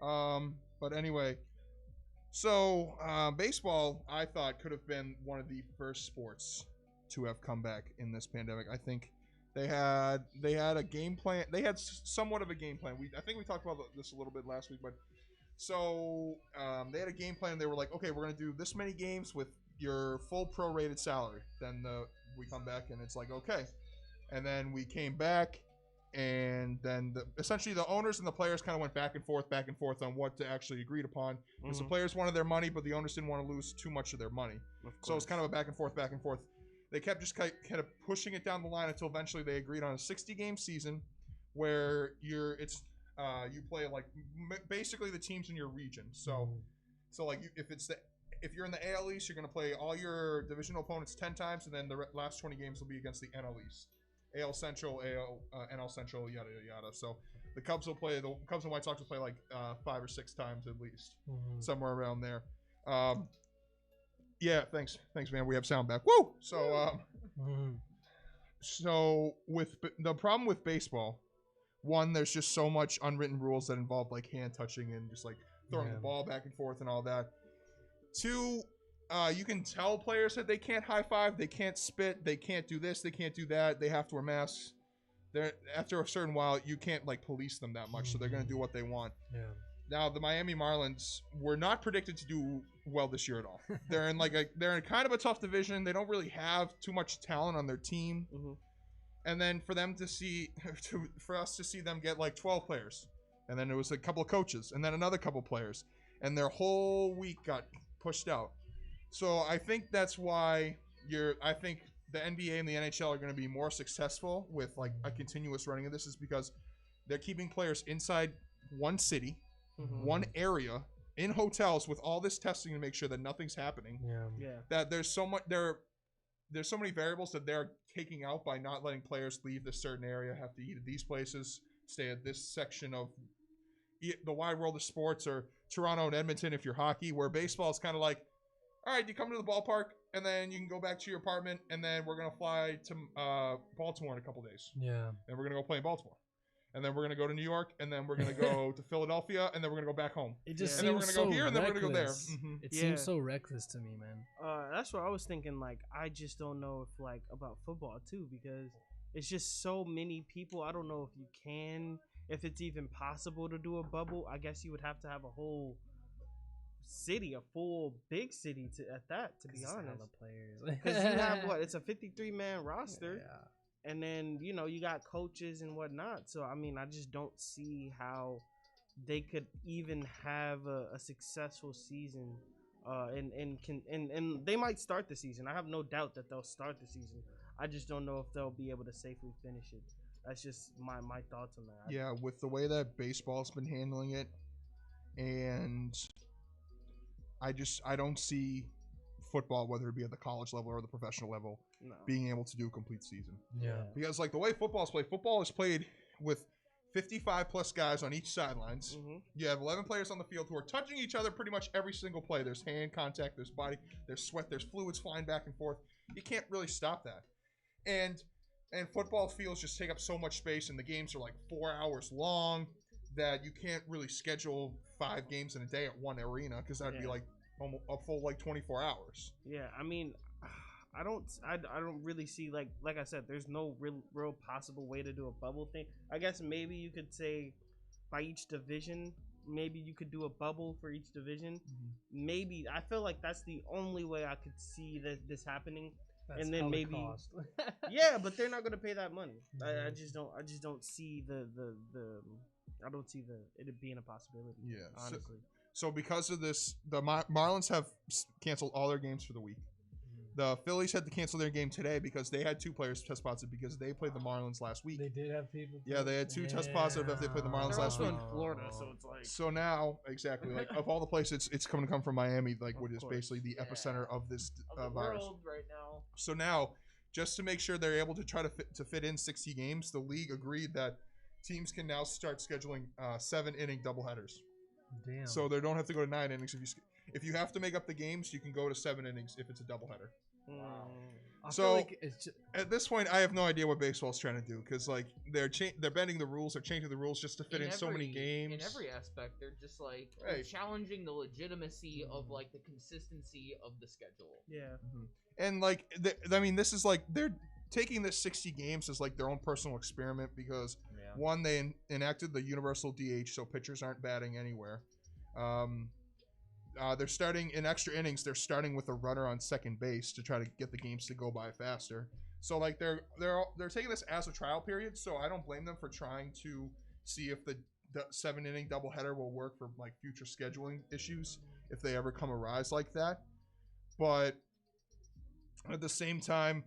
But anyway, so baseball, I thought, could have been one of the first sports to have come back in this pandemic. I think they had a game plan. They had somewhat of a game plan. I think we talked about this a little bit last week, but so they had a game plan. They were like, okay, we're gonna do this many games with your full prorated salary. Then we come back and it's like, okay, and then we came back, and then essentially the owners and the players kind of went back and forth on what to actually agreed upon. Because the players wanted their money, but the owners didn't want to lose too much of their money. So it was kind of a back and forth, back and forth. They kept just kind of pushing it down the line until eventually they agreed on a 60-game season, where you play like basically the teams in your region. So like if you're in the AL East, you're going to play all your divisional opponents 10 times, and then the last 20 games will be against the NL East. AL Central, NL Central, yada yada yada. So the Cubs and White Sox will play like 5 or 6 times at least, somewhere around there. Yeah, thanks, man. We have sound back. Woo! So with the problem with baseball, one, there's just so much unwritten rules that involve like hand touching and just like throwing the ball back and forth and all that. Two, you can tell players that they can't high five, they can't spit, they can't do this, they can't do that, they have to wear masks. After a certain while, you can't like police them that much, so they're gonna do what they want. Yeah. Now the Miami Marlins were not predicted to do well this year at all. They're in kind of a tough division. They don't really have too much talent on their team. And then for us to see them get like 12 players, and then it was a couple of coaches, and then another couple of players, and their whole week got pushed out. So I think that's why I think the NBA and the NHL are going to be more successful with like a continuous running of this, is because they're keeping players inside one city, one area, in hotels with all this testing to make sure that nothing's happening. That there's so many variables that they're taking out by not letting players leave this certain area, have to eat at these places, stay at this section of the wide world of sports, or Toronto and Edmonton if you're hockey, where baseball is kind of like, all right, you come to the ballpark, and then you can go back to your apartment, and then we're going to fly to Baltimore in a couple days. Yeah. And we're going to go play in Baltimore. And then we're going to go to New York, and then we're going to go to Philadelphia, and then we're going to go back home. It just and then we're seems going to go so here, and then we're going to go there. reckless. It seems so reckless to me, man. That's what I was thinking. Like, I just don't know if like about football too, because it's just so many people. I don't know if it's even possible to do a bubble. I guess you would have to have a whole city, a full big city to be honest. Because you have it's a 53-man roster. Yeah. And then, you got coaches and whatnot. So, I mean, I just don't see how they could even have a successful season. And they might start the season. I have no doubt that they'll start the season. I just don't know if they'll be able to safely finish it. That's just my thoughts on that. Yeah, with the way that baseball's been handling it, and I don't see football, whether it be at the college level or the professional level, being able to do a complete season. Yeah. Because like the way football is played with 55 plus guys on each sidelines. You have 11 players on the field who are touching each other pretty much every single play. There's hand contact, there's body, there's sweat, there's fluids flying back and forth. You can't really stop that. And football fields just take up so much space, and the games are like 4 hours long, that you can't really schedule 5 games in a day at one arena, because that'd be like almost a full like 24 hours. Yeah, I mean, I don't really see like I said, there's no real possible way to do a bubble thing. I guess maybe you could say by each division, maybe you could do a bubble for each division. Maybe I feel like that's the only way I could see this happening. That's and then maybe yeah, but they're not gonna pay that money. I just don't see it being a possibility. Yeah, honestly. So because of this, the Marlins have canceled all their games for the week. The Phillies had to cancel their game today because they had 2 players test positive because they played the Marlins last week. They did have people. Yeah, they had 2 test positive after they played the Marlins last week. In Florida, so it's like. So now, exactly, like of all the places, it's going to come from Miami, like which is basically the epicenter of this virus right now. So now, just to make sure they're able to try to fit in 60 games, the league agreed that teams can now start scheduling 7-inning doubleheaders. Damn. So they don't have to go to 9 innings. If you have to make up the games, you can go to 7 innings if it's a doubleheader. Wow. I So feel like it's just, at this point, I have no idea what baseball's trying to do because like they're bending the rules, they're changing the rules just to fit in so many games. In every aspect, they're just like Right. challenging the legitimacy of like the consistency of the schedule. Yeah. And like, I mean, this is like they're taking this 60 games as like their own personal experiment because Yeah. one, they enacted the universal DH, so pitchers aren't batting anywhere. They're starting in extra innings. They're starting with a runner on second base to try to get the games to go by faster. So like they're taking this as a trial period. So I don't blame them for trying to see if the 7-inning doubleheader will work for like future scheduling issues if they ever come arise like that. But at the same time,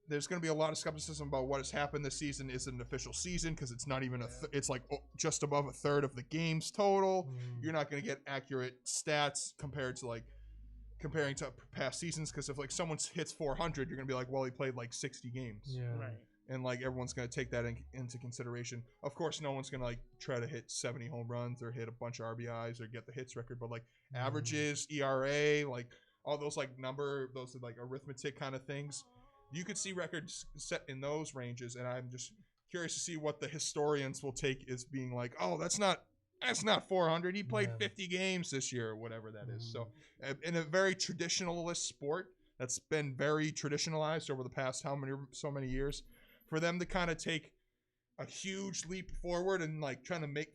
there's going to be a lot of skepticism about what has happened this season. Is it an official season? Because it's not even it's like just above a third of the games total. You're not going to get accurate stats comparing to past seasons. Because if like someone hits 400, you're going to be like, well, he played like 60 games. yeah. Right. And like everyone's going to take that into consideration. Of course, no one's going to like try to hit 70 home runs or hit a bunch of RBIs or get the hits record. But like averages, ERA, like all those like those like arithmetic kind of things. You could see records set in those ranges, and I'm just curious to see what the historians will take as being like, oh, that's not 400. He played 50 games this year or whatever that is. So in a very traditionalist sport that's been very traditionalized over the past so many years, for them to kind of take a huge leap forward and like trying to make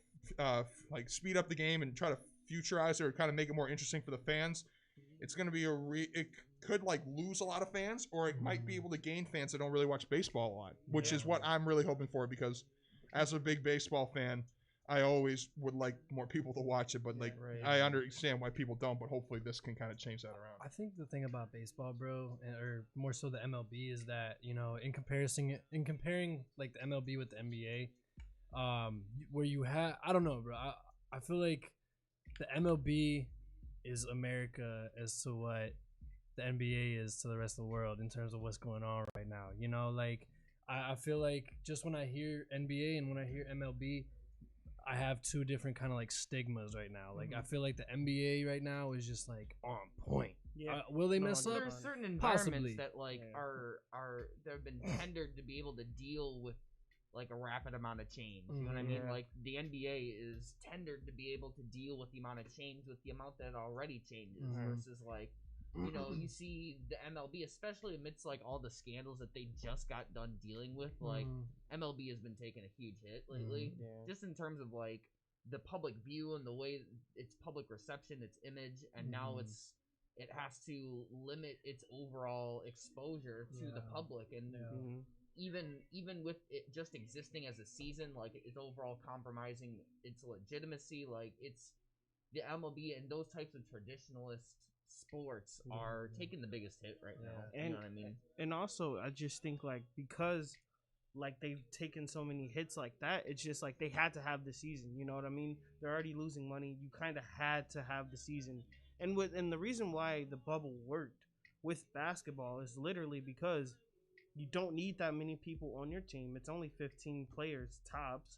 like speed up the game and try to futurize it or kind of make it more interesting for the fans, it's going to be it could like lose a lot of fans, or it might be able to gain fans that don't really watch baseball a lot, which is what I'm really hoping for, because as a big baseball fan, I always would like more people to watch it, but like I understand why people don't, but hopefully this can kind of change that around. I think the thing about baseball, bro, or more so the MLB, is that, you know, in comparing like the MLB with the NBA, where you have, I don't know, bro, I feel like the MLB is America as to what the NBA is to the rest of the world in terms of what's going on right now. You know, like I feel like just when I hear NBA and when I hear MLB, I have two different kind of like stigmas right now. Like I feel like the NBA right now is just like on point. Yeah. Will they mess up? There are certain environments Possibly. that like are they've been tendered to be able to deal with like a rapid amount of change. You know what I mean? Yeah. Like the NBA is tendered to be able to deal with the amount of change with the amount that already changes versus like, you know, you see the MLB, especially amidst like all the scandals that they just got done dealing with, like MLB has been taking a huge hit lately, just in terms of like the public view and the way its public reception, its image, and now it has to limit its overall exposure to the public, and even with it just existing as a season, like it's overall compromising its legitimacy. Like it's the MLB and those types of traditionalist sports are taking the biggest hit right now. And, you know what I mean? And also, I just think like because like they've taken so many hits like that, it's just like they had to have the season. You know what I mean? They're already losing money. You kind of had to have the season. And the reason why the bubble worked with basketball is literally because you don't need that many people on your team. It's only 15 players tops,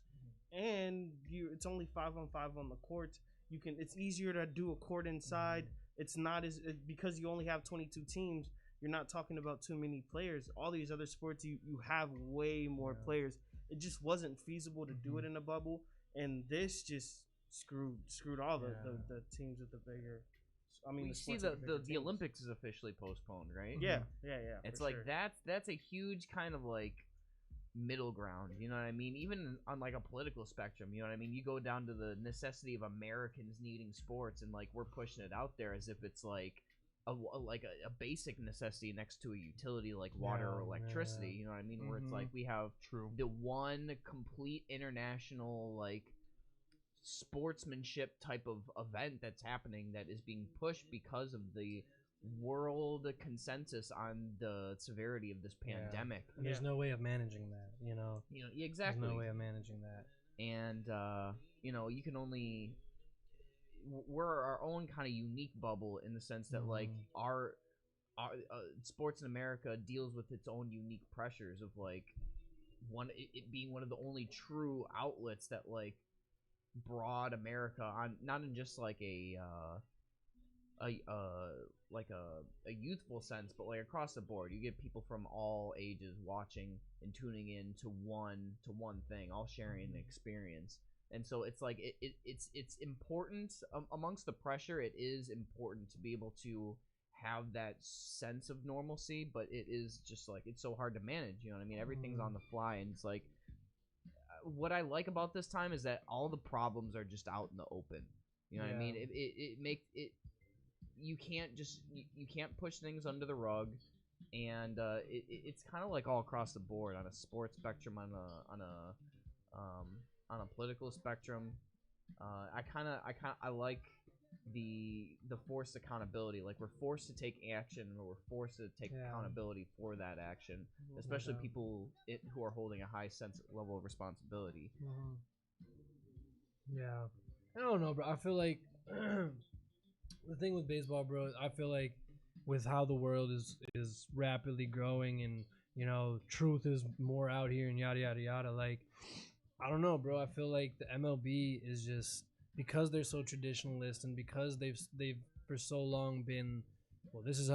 and it's only 5-on-5 on the court. It's easier to do a court inside. It's not because you only have 22 teams. You're not talking about too many players. All these other sports, you have way more players. It just wasn't feasible to do it in a bubble, and this just screwed all the teams with the bigger. I mean, you see the Olympics is officially postponed, right? Yeah. It's like that's a huge kind of like middle ground, you know what I mean? Even on like a political spectrum, you know what I mean? You go down to the necessity of Americans needing sports, and like we're pushing it out there as if it's like a basic necessity next to a utility like water or electricity, you know what I mean? Where it's like we have the one complete international like sportsmanship type of event that's happening that is being pushed because of the world consensus on the severity of this pandemic. There's no way of managing that, you know. Exactly. There's no way of managing that. And you know, you can only we're our own kind of unique bubble in the sense that like our sports in America deals with its own unique pressures of like it being one of the only true outlets that like brought America on, not in just like a a youthful sense, but like across the board, you get people from all ages watching and tuning in to one thing, all sharing an experience. And so it's like it's important amongst the pressure. It is important to be able to have that sense of normalcy, but it is just like it's so hard to manage. You know what I mean? Everything's on the fly, and it's like what I like about this time is that all the problems are just out in the open. You know what I mean? It makes it. You can't push things under the rug, and it's kind of like all across the board on a sports spectrum, on a political spectrum. I like the forced accountability. Like we're forced to take action, or we're forced to take accountability for that action, especially people who are holding a high sense level of responsibility. Yeah, I don't know, bro. I feel like the thing with baseball, bro, I feel like with how the world is rapidly growing, and you know, truth is more out here and yada yada yada. Like, I don't know, bro. I feel like the MLB is just, because they're so traditionalist, and because they've for so long been, well, this is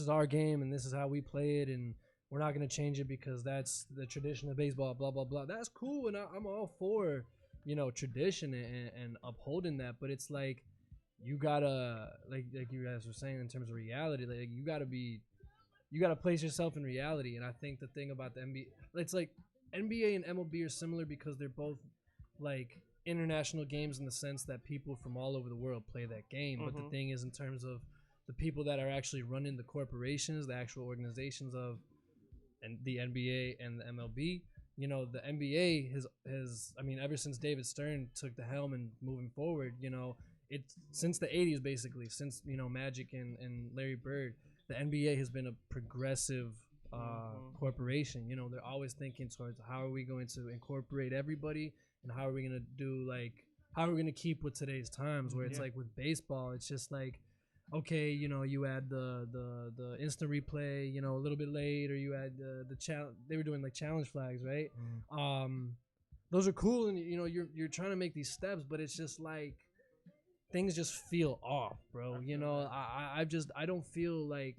our game and this is how we play it, and we're not gonna change it because that's the tradition of baseball. Blah blah blah. That's cool, and I'm all for, you know, tradition and upholding that. But it's like, you gotta, like you guys were saying in terms of reality, like you gotta place yourself in reality. And I think the thing about the NBA, it's like NBA and MLB are similar because they're both like international games in the sense that people from all over the world play that game. But the thing is, in terms of the people that are actually running the corporations, the actual organizations of and the NBA and the MLB, you know, the NBA has I mean, ever since David Stern took the helm and moving forward, you know, it's since the 80s, basically, since, you know, Magic and Larry Bird, the NBA has been a progressive corporation. You know, they're always thinking towards how are we going to incorporate everybody, and how are we going to do, like, how are we going to keep with today's times, where it's like with baseball, it's just like, okay, you know, you add the instant replay, you know, a little bit late, or you add the challenge. They were doing like challenge flags, right? Those are cool, and you know, you're trying to make these steps, but it's just like things just feel off, bro. You know, I don't feel like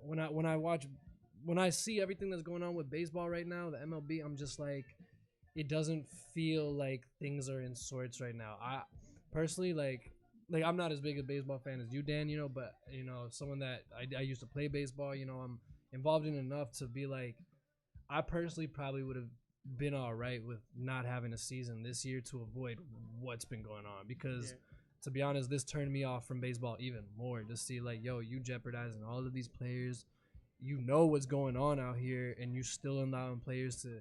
when I see everything that's going on with baseball right now, the MLB, I'm just like, it doesn't feel like things are in sorts right now. I personally like I'm not as big a baseball fan as you, Dan, you know, but you know, someone that I used to play baseball, you know, I'm involved in enough to be like, I personally probably would have been all right with not having a season this year to avoid what's been going on, because to be honest, this turned me off from baseball even more, to see like, yo, you jeopardizing all of these players, you know what's going on out here, and you still allowing players to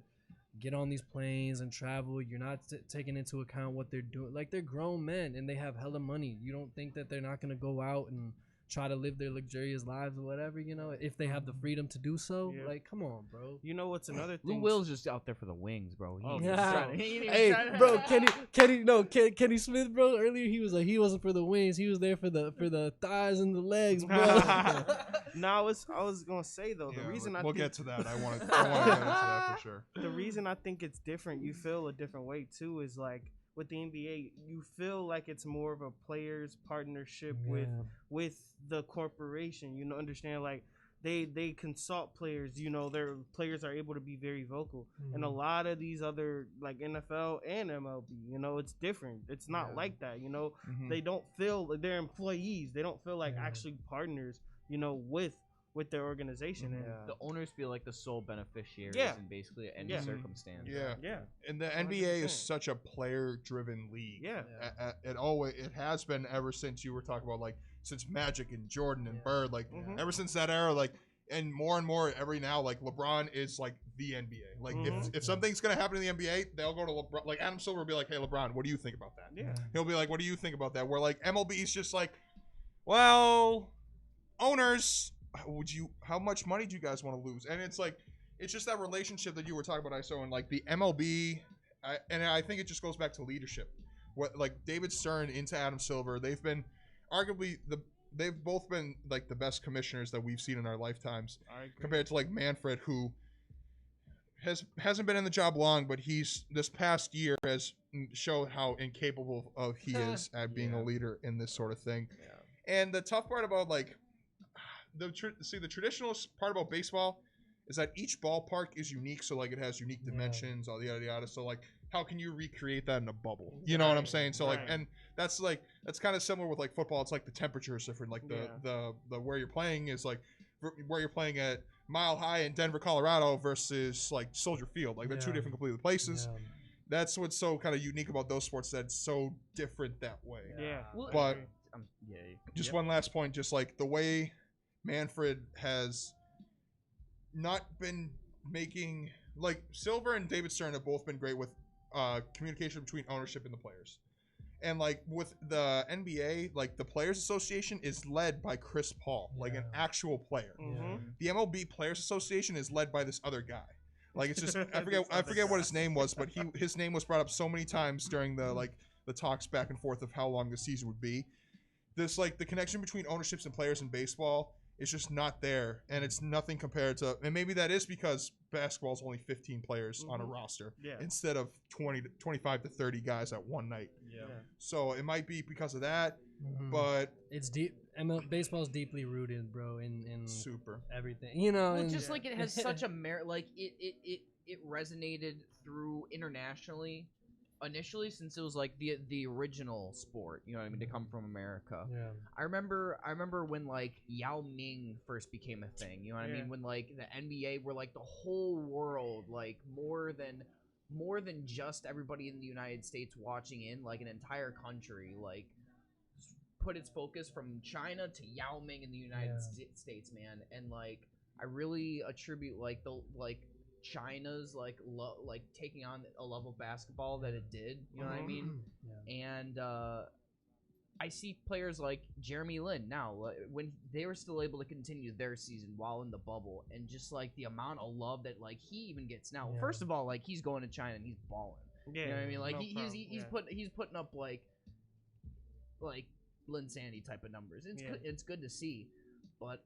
get on these planes and travel. You're not taking into account what they're doing. Like, they're grown men and they have hella money. You don't think that they're not going to go out and try to live their luxurious lives or whatever, you know, if they have the freedom to do so? Like, come on, bro. You know what's another thing? Lou Will's just out there for the wings, bro. Kenny Smith, bro, earlier he was like, he wasn't for the wings, he was there for the thighs and the legs, bro. No, I was gonna say though, the reason we'll get to that. I want to get into that for sure. The reason I think it's different, you feel a different way too, is like with the NBA, you feel like it's more of a players partnership with the corporation. You know, understand, like they consult players. You know, their players are able to be very vocal, and a lot of these other like NFL and MLB, you know, it's different. It's not like that. You know, they don't feel like they're employees. They don't feel like actually partners, you know, with their organization. And the owners feel like the sole beneficiaries in basically any circumstance. And the NBA is such a player-driven league. It has been ever since you were talking about, like, since Magic and Jordan and Bird, like ever since that era, like, and more every now, like LeBron is like the NBA. Like if something's gonna happen in the NBA, they'll go to LeBron. Like Adam Silver will be like, "Hey LeBron, what do you think about that?" He'll be like, "What do you think about that?" Where like MLB is just like, "Well, owners, how much money do you guys want to lose?" And it's like, it's just that relationship that you were talking about, ISO, and like the MLB, and I think it just goes back to leadership. What, like David Stern into Adam Silver, they've been arguably they've both been like the best commissioners that we've seen in our lifetimes, compared to like Manfred, who hasn't been in the job long, but he's this past year has showed how incapable of he is at being a leader in this sort of thing. And the tough part about like the traditional part about baseball is that each ballpark is unique. So like it has unique dimensions, all the yada yada. So like how can you recreate that in a bubble? You know what I'm saying? So like, and that's kind of similar with like football. It's like the temperature is different. Like the where you're playing is like where you're playing at Mile High in Denver, Colorado versus like Soldier Field. Like they're two different completely places. Yeah. That's what's so kind of unique about those sports. That's so different that way. Yeah. But just one last point, just like the way Manfred has not been making, like Silver and David Stern have both been great with communication between ownership and the players. And like with the NBA, like the Players Association is led by Chris Paul, like an actual player. The MLB Players Association is led by this other guy. Like it's just I forget what his name was, but his name was brought up so many times during the talks back and forth of how long the season would be. This like the connection between ownerships and players in baseball is just not there, and it's nothing compared to. And maybe that is because basketball is only 15 players on a roster instead of 25 to 30 guys at one night. So it might be because of that, but it's deep. Baseball is deeply rooted, bro, in super everything. You know, well, just like it has such a merit. Like it resonated through internationally. Initially, since it was like the original sport, you know what I mean, to come from America. Yeah. I remember when like Yao Ming first became a thing. You know what I mean? When like the NBA were like the whole world, like more than just everybody in the United States watching in, like an entire country, like put its focus from China to Yao Ming in the United States, man. And like I really attribute like China's like taking on a level of basketball that it did, you know what I mean? And I see players like Jeremy Lin now when they were still able to continue their season while in the bubble, and just like the amount of love that like he even gets now. First of all, like he's going to China and he's balling. You know what I mean? Like he's putting up like Lin Sandy type of numbers. It's good to see, but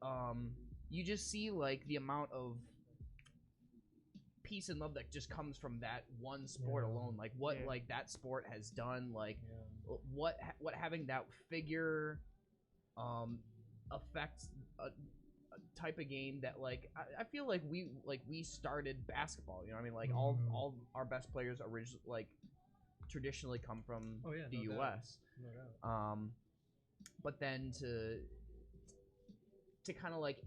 you just see like the amount of peace and love that just comes from that one sport alone, like what like that sport has done, like what having that figure affects a type of game that like I feel like we started basketball, you know what I mean, like all our best players originally like traditionally come from the US. But then to kind of like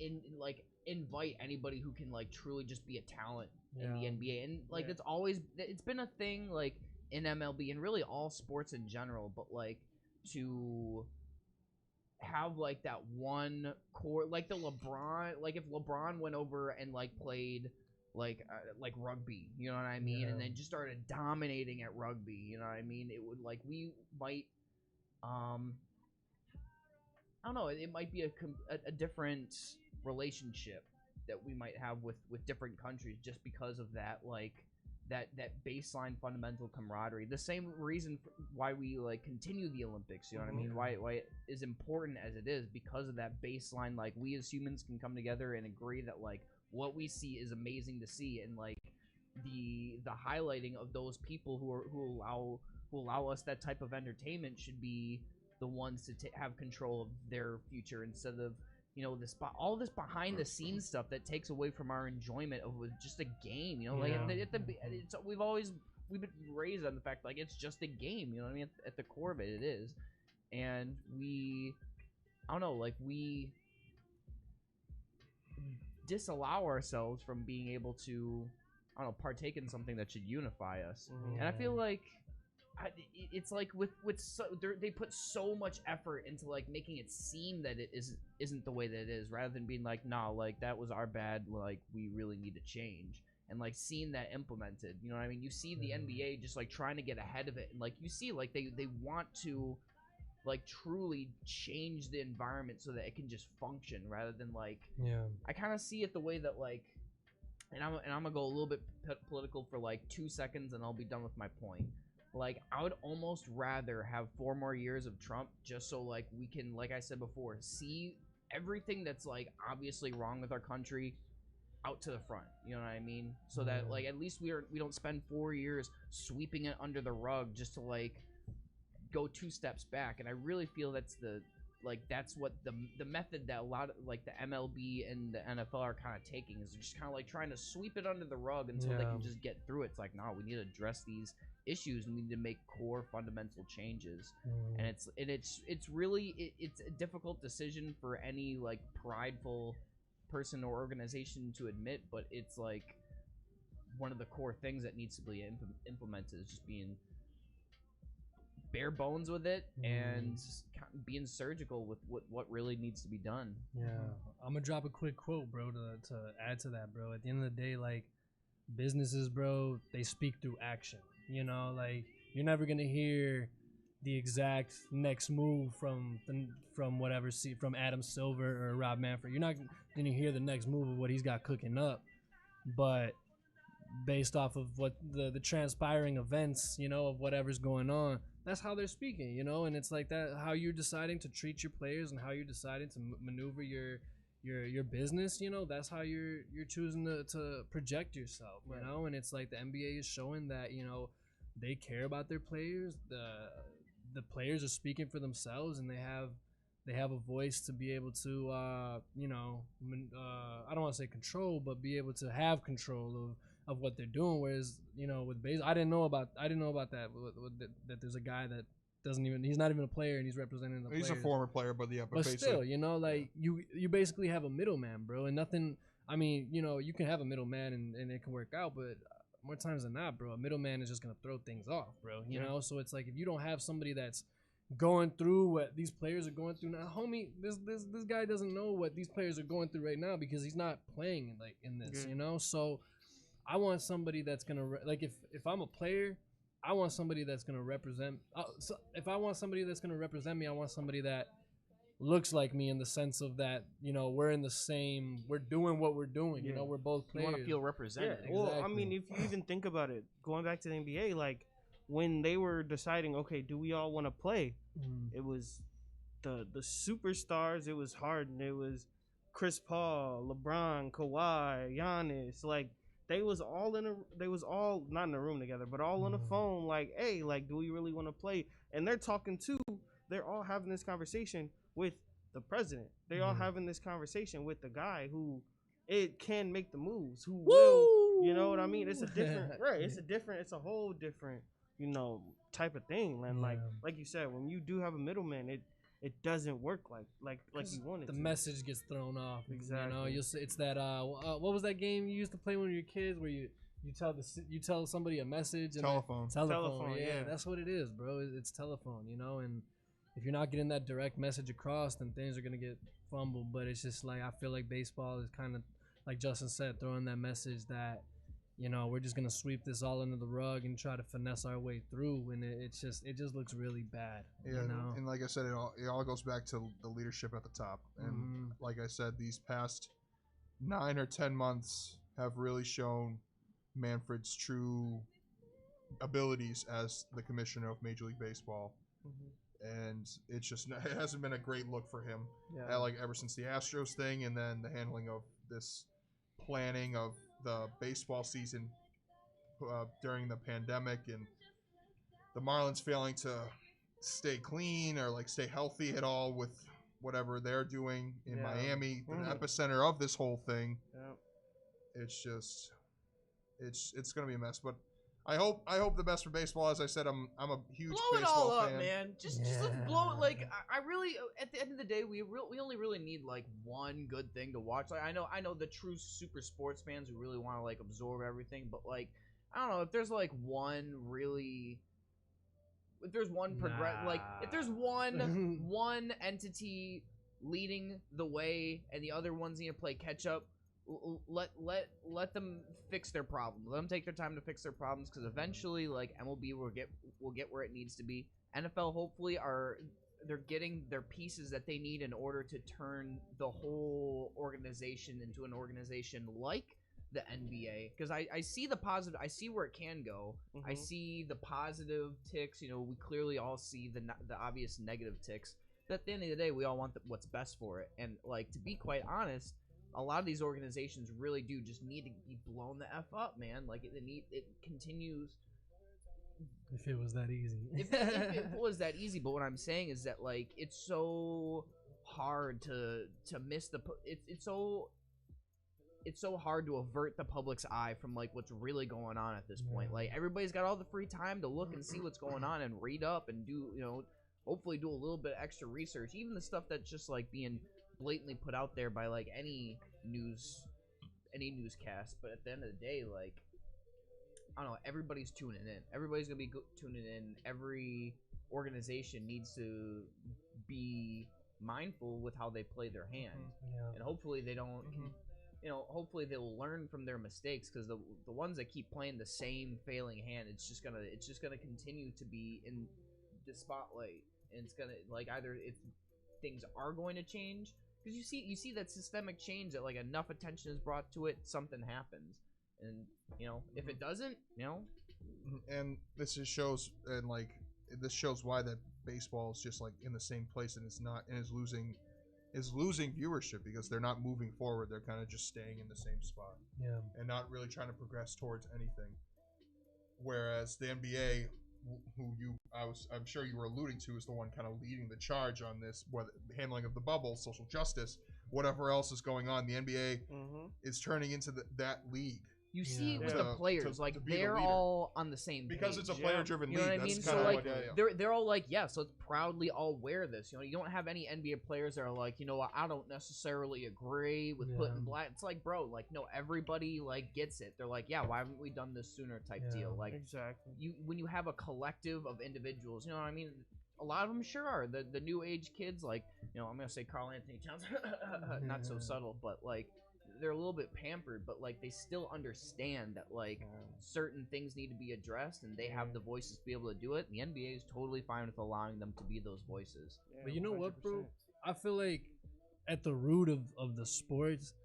invite anybody who can like truly just be a talent in the NBA, and like it's been a thing like in MLB and really all sports in general, but like to have like that one core, like the LeBron, like if LeBron went over and like played like rugby, you know what I mean, and then just started dominating at rugby, you know what I mean, it would like we might I don't know, it might be a different relationship that we might have with different countries just because of that, like that baseline fundamental camaraderie. The same reason why we like continue the Olympics, you know what I mean, why it is important as it is, because of that baseline, like we as humans can come together and agree that like what we see is amazing to see, and like the highlighting of those people who allow us that type of entertainment should be the ones to have control of their future, instead of, you know, all this behind the scenes stuff that takes away from our enjoyment of just a game, you know, like we've been raised on the fact like it's just a game, you know what I mean, at the core of it is, and we disallow ourselves from being able to partake in something that should unify us. And I feel like it's like they put so much effort into like making it seem that it isn't the way that it is, rather than being like, nah, like that was our bad, like we really need to change, and like seeing that implemented, you know what I mean. You see the NBA just like trying to get ahead of it, and like you see like they want to like truly change the environment so that it can just function, rather than like I kind of see it the way that like, and I'm gonna go a little bit political for like 2 seconds and I'll be done with my point. Like, I would almost rather have 4 more years of Trump, just so like we can, like I said before, see everything that's like obviously wrong with our country out to the front, you know what I mean, so that like at least we don't spend 4 years sweeping it under the rug just to like go 2 steps back. And I really feel that's the like that's what the method that a lot of like the MLB and the NFL are kind of taking is just kind of like trying to sweep it under the rug until they can just get through it. It's like, no, we need to address these issues and we need to make core fundamental changes. And it's really it's a difficult decision for any like prideful person or organization to admit, but it's like one of the core things that needs to be implemented is just being bare bones with it and just being surgical with what really needs to be done. Yeah, I'm gonna drop a quick quote, bro, to add to that, bro. At the end of the day, like, businesses, bro, they speak through action. You know, like, you're never gonna hear the exact next move from whatever, from Adam Silver or Rob Manfred. You're not gonna hear the next move of what he's got cooking up, but based off of what the transpiring events, you know, of whatever's going on, that's how they're speaking, you know. And it's like that, how you're deciding to treat your players and how you're deciding to maneuver your business, you know, that's how you're choosing to project yourself, you know. And it's like the NBA is showing that, you know, they care about their players. The players are speaking for themselves, and they have a voice to be able to you know, I don't want to say control, but be able to have control of what they're doing. Whereas, you know, with baseball, I didn't know about that that there's a guy that he's not even a player and he's representing the players. He's a former player, but yeah, but still, you know, like you basically have a middleman, bro, and nothing. I mean, you know, you can have a middleman and it can work out, but more times than not, bro, a middleman is just gonna throw things off, bro. You know, so it's like if you don't have somebody that's going through what these players are going through now, homie, this guy doesn't know what these players are going through right now because he's not playing in this, you know. So I want somebody that's gonna like if I'm a player, I want somebody that's gonna represent. So if I want somebody that's gonna represent me, I want somebody that looks like me in the sense of that, you know, we're doing what we're doing. You know, we're both players. You want to feel represented. Yeah. Well, I mean, if you even think about it, going back to the NBA, like when they were deciding, okay, do we all want to play? It was the superstars. It was Harden. It was Chris Paul, LeBron, Kawhi, Giannis. Like they was all not in a room together, but all on the phone. Like, hey, like, do we really want to play? And they're talking to. They're all having this conversation with the president. They're all having this conversation with the guy who it can make the moves. Who will? You know what I mean? It's a different, right? It's a whole different, you know, type of thing. And like you said, when you do have a middleman, it doesn't work like you want it the to. Message gets thrown off. Exactly. You know, it's that what was that game you used to play when you were kids where you tell somebody a message and Telephone. Telephone, yeah, that's what it is, bro. It's telephone, you know. And if you're not getting that direct message across, then things are gonna get fumbled. But it's just like I feel like baseball is kind of like Justin said, throwing that message that, you know, we're just gonna sweep this all under the rug and try to finesse our way through, and it just looks really bad. Yeah, you know? And like I said, it all goes back to the leadership at the top. And like I said, these past 9 or 10 months have really shown Manfred's true abilities as the commissioner of Major League Baseball. And it hasn't been a great look for him. Like ever since the Astros thing, and then the handling of this planning of the baseball season during the pandemic, and the Marlins failing to stay clean or like stay healthy at all with whatever they're doing in Miami, the epicenter of this whole thing. It's just it's gonna be a mess. But I hope the best for baseball. As I said, I'm a huge blow baseball it all fan. up, man. Just let's blow it. Like I really, at the end of the day, we only really need like one good thing to watch. Like I know the true super sports fans who really want to like absorb everything, but like I don't know if there's like one really. If there's one if there's one entity leading the way and the other ones need to play catch up, let them fix their problems. Let them take their time to fix their problems, because eventually, like, MLB will get where it needs to be. NFL hopefully they're getting their pieces that they need in order to turn the whole organization into an organization like the NBA, because I see the positive. I see where it can go. I see the positive ticks. You know, we clearly all see the obvious negative ticks. But at the end of the day, we all want what's best for it. And like, to be quite honest, a lot of these organizations really do just need to be blown the F up, man. Like it continues. If it was that easy. if it was that easy, but what I'm saying is that like it's so hard to miss it's so hard to avert the public's eye from like what's really going on at this point. Like everybody's got all the free time to look and see what's going on and read up and do, hopefully do a little bit extra research. Even the stuff that's just like being blatantly put out there by like any newscast. But at the end of the day, like, I don't know, everybody's tuning in. Everybody's gonna be tuning in. Every organization needs to be mindful with how they play their hand, and hopefully they don't. Hopefully they'll learn from their mistakes, because the ones that keep playing the same failing hand, it's just gonna continue to be in the spotlight, and it's gonna like either if things are going to change, because you see that systemic change that like enough attention is brought to it, something happens, and if it doesn't, and this just shows, and like this shows why that baseball is just like in the same place and is losing viewership, because they're not moving forward. They're kind of just staying in the same spot, and not really trying to progress towards anything. Whereas the NBA, I'm sure you were alluding to, is the one kind of leading the charge on this, whether handling of the bubble, social justice, whatever else is going on. The NBA is turning into that league. You see with the players, like they're all on the same page. Because it's a player-driven league. You know what I mean? That's So like, what, they're all like, yeah, so let's proudly all wear this. You don't have any NBA players that are like, what, I don't necessarily agree with putting black. It's like, bro, like, no, everybody like gets it. They're like, yeah, why haven't we done this sooner? Type deal. Like, exactly. When you have a collective of individuals, you know what I mean? A lot of them sure are the new age kids. Like, I'm gonna say Karl Anthony Towns, not so subtle, but like, they're a little bit pampered, but like they still understand that like certain things need to be addressed, and they have the voices to be able to do it. And the NBA is totally fine with allowing them to be those voices. But you know what, bro? I feel like at the root of the sports,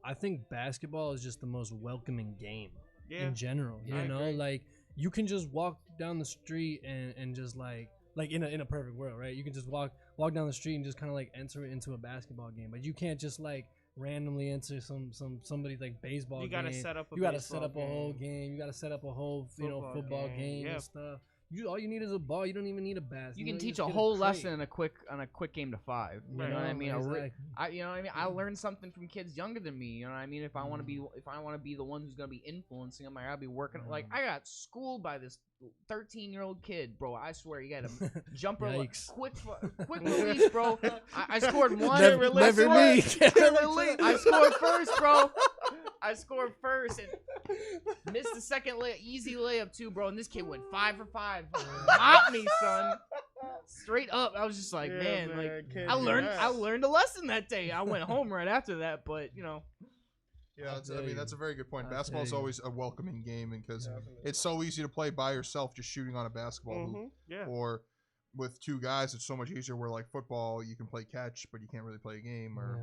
I think basketball is just the most welcoming game in general. You know, like you can just walk down the street and just like in a perfect world, right? You can just walk down the street and just kind of like enter into a basketball game, but you can't just like randomly enter somebody's like baseball game. You gotta set up a whole game. You gotta set up a whole football game and stuff. All you need is a ball. You don't even need a basket. You can teach a whole lesson in a quick game to 5. You know what I mean? Exactly. I learned something from kids younger than me. You know what I mean? If I want to be the one who's gonna be influencing them, I gotta be working. Like I got schooled by this 13-year-old kid, bro. I swear, you gotta jump like, quick release, bro. I scored one. Never me. I scored first, bro. I scored first and missed the second easy layup too, bro. And this kid went 5 for 5. Mopped me, son. Straight up. I was just like, man, like I learned a lesson that day. I went home right after that, but Yeah, that's a very good point. Basketball is always a welcoming game, because it's so easy to play by yourself, just shooting on a basketball hoop. Or with 2 guys, it's so much easier. Where like football, you can play catch, but you can't really play a game. Or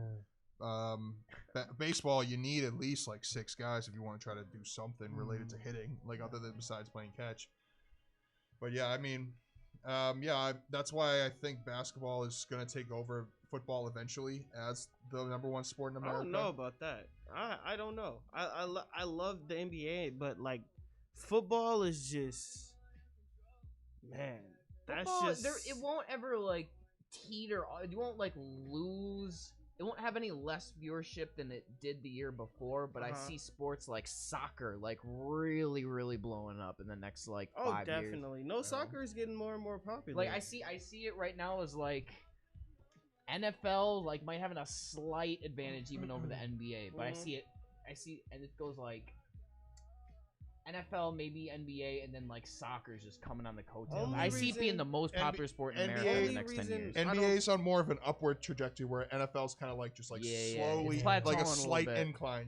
baseball, you need at least like 6 guys if you want to try to do something related to hitting, like other than besides playing catch. But yeah, I mean, that's why I think basketball is going to take over football eventually as the #1 sport in America. I don't know about that. I don't know. I love the NBA, but like football is just, man, that's just it won't ever like teeter. You won't like lose. It won't have any less viewership than it did the year before, but I see sports like soccer like really, really blowing up in the next like 5 years. Definitely. No, soccer is getting more and more popular. Like I see it right now as like NFL like might having a slight advantage even over the NBA, but I see and it goes like NFL, maybe NBA, and then like soccer's just coming on the coattails. I see it being the most popular sport in America in the next 10 years. NBA's on more of an upward trajectory, where NFL's kind of like just like slowly, like a slight incline.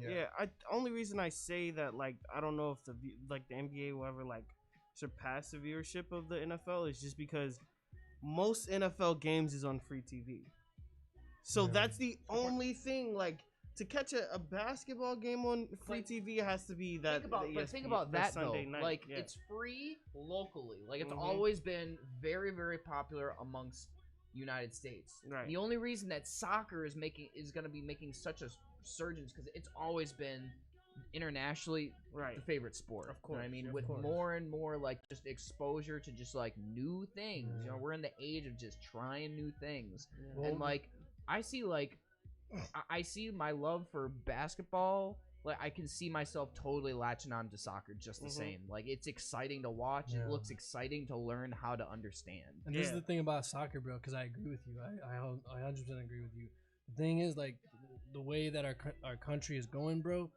Only reason I say that, like, I don't know if the NBA will ever like surpass the viewership of the NFL is just because most NFL games is on free TV. So that's the only thing, like. To catch a basketball game on free TV, it has to be that. Think about that Sunday though. Night. Like it's free locally. Like it's always been very, very popular amongst United States. Right. The only reason that soccer is going to be making such a resurgence because it's always been internationally Right. the favorite sport. Of You know what I course, mean, of with course. more and more like just exposure to just like new things. You know, Yeah. we're in the age of just trying new things, Yeah. and like I see like I see my love for basketball. Like I can see myself totally latching on to soccer just the Mhm. same. Like it's exciting to watch. Yeah. It looks exciting to learn how to understand. And this is Yeah. the thing about soccer, bro, because I agree with you. I 100% agree with you. The thing is, like, the way that our country is going, bro,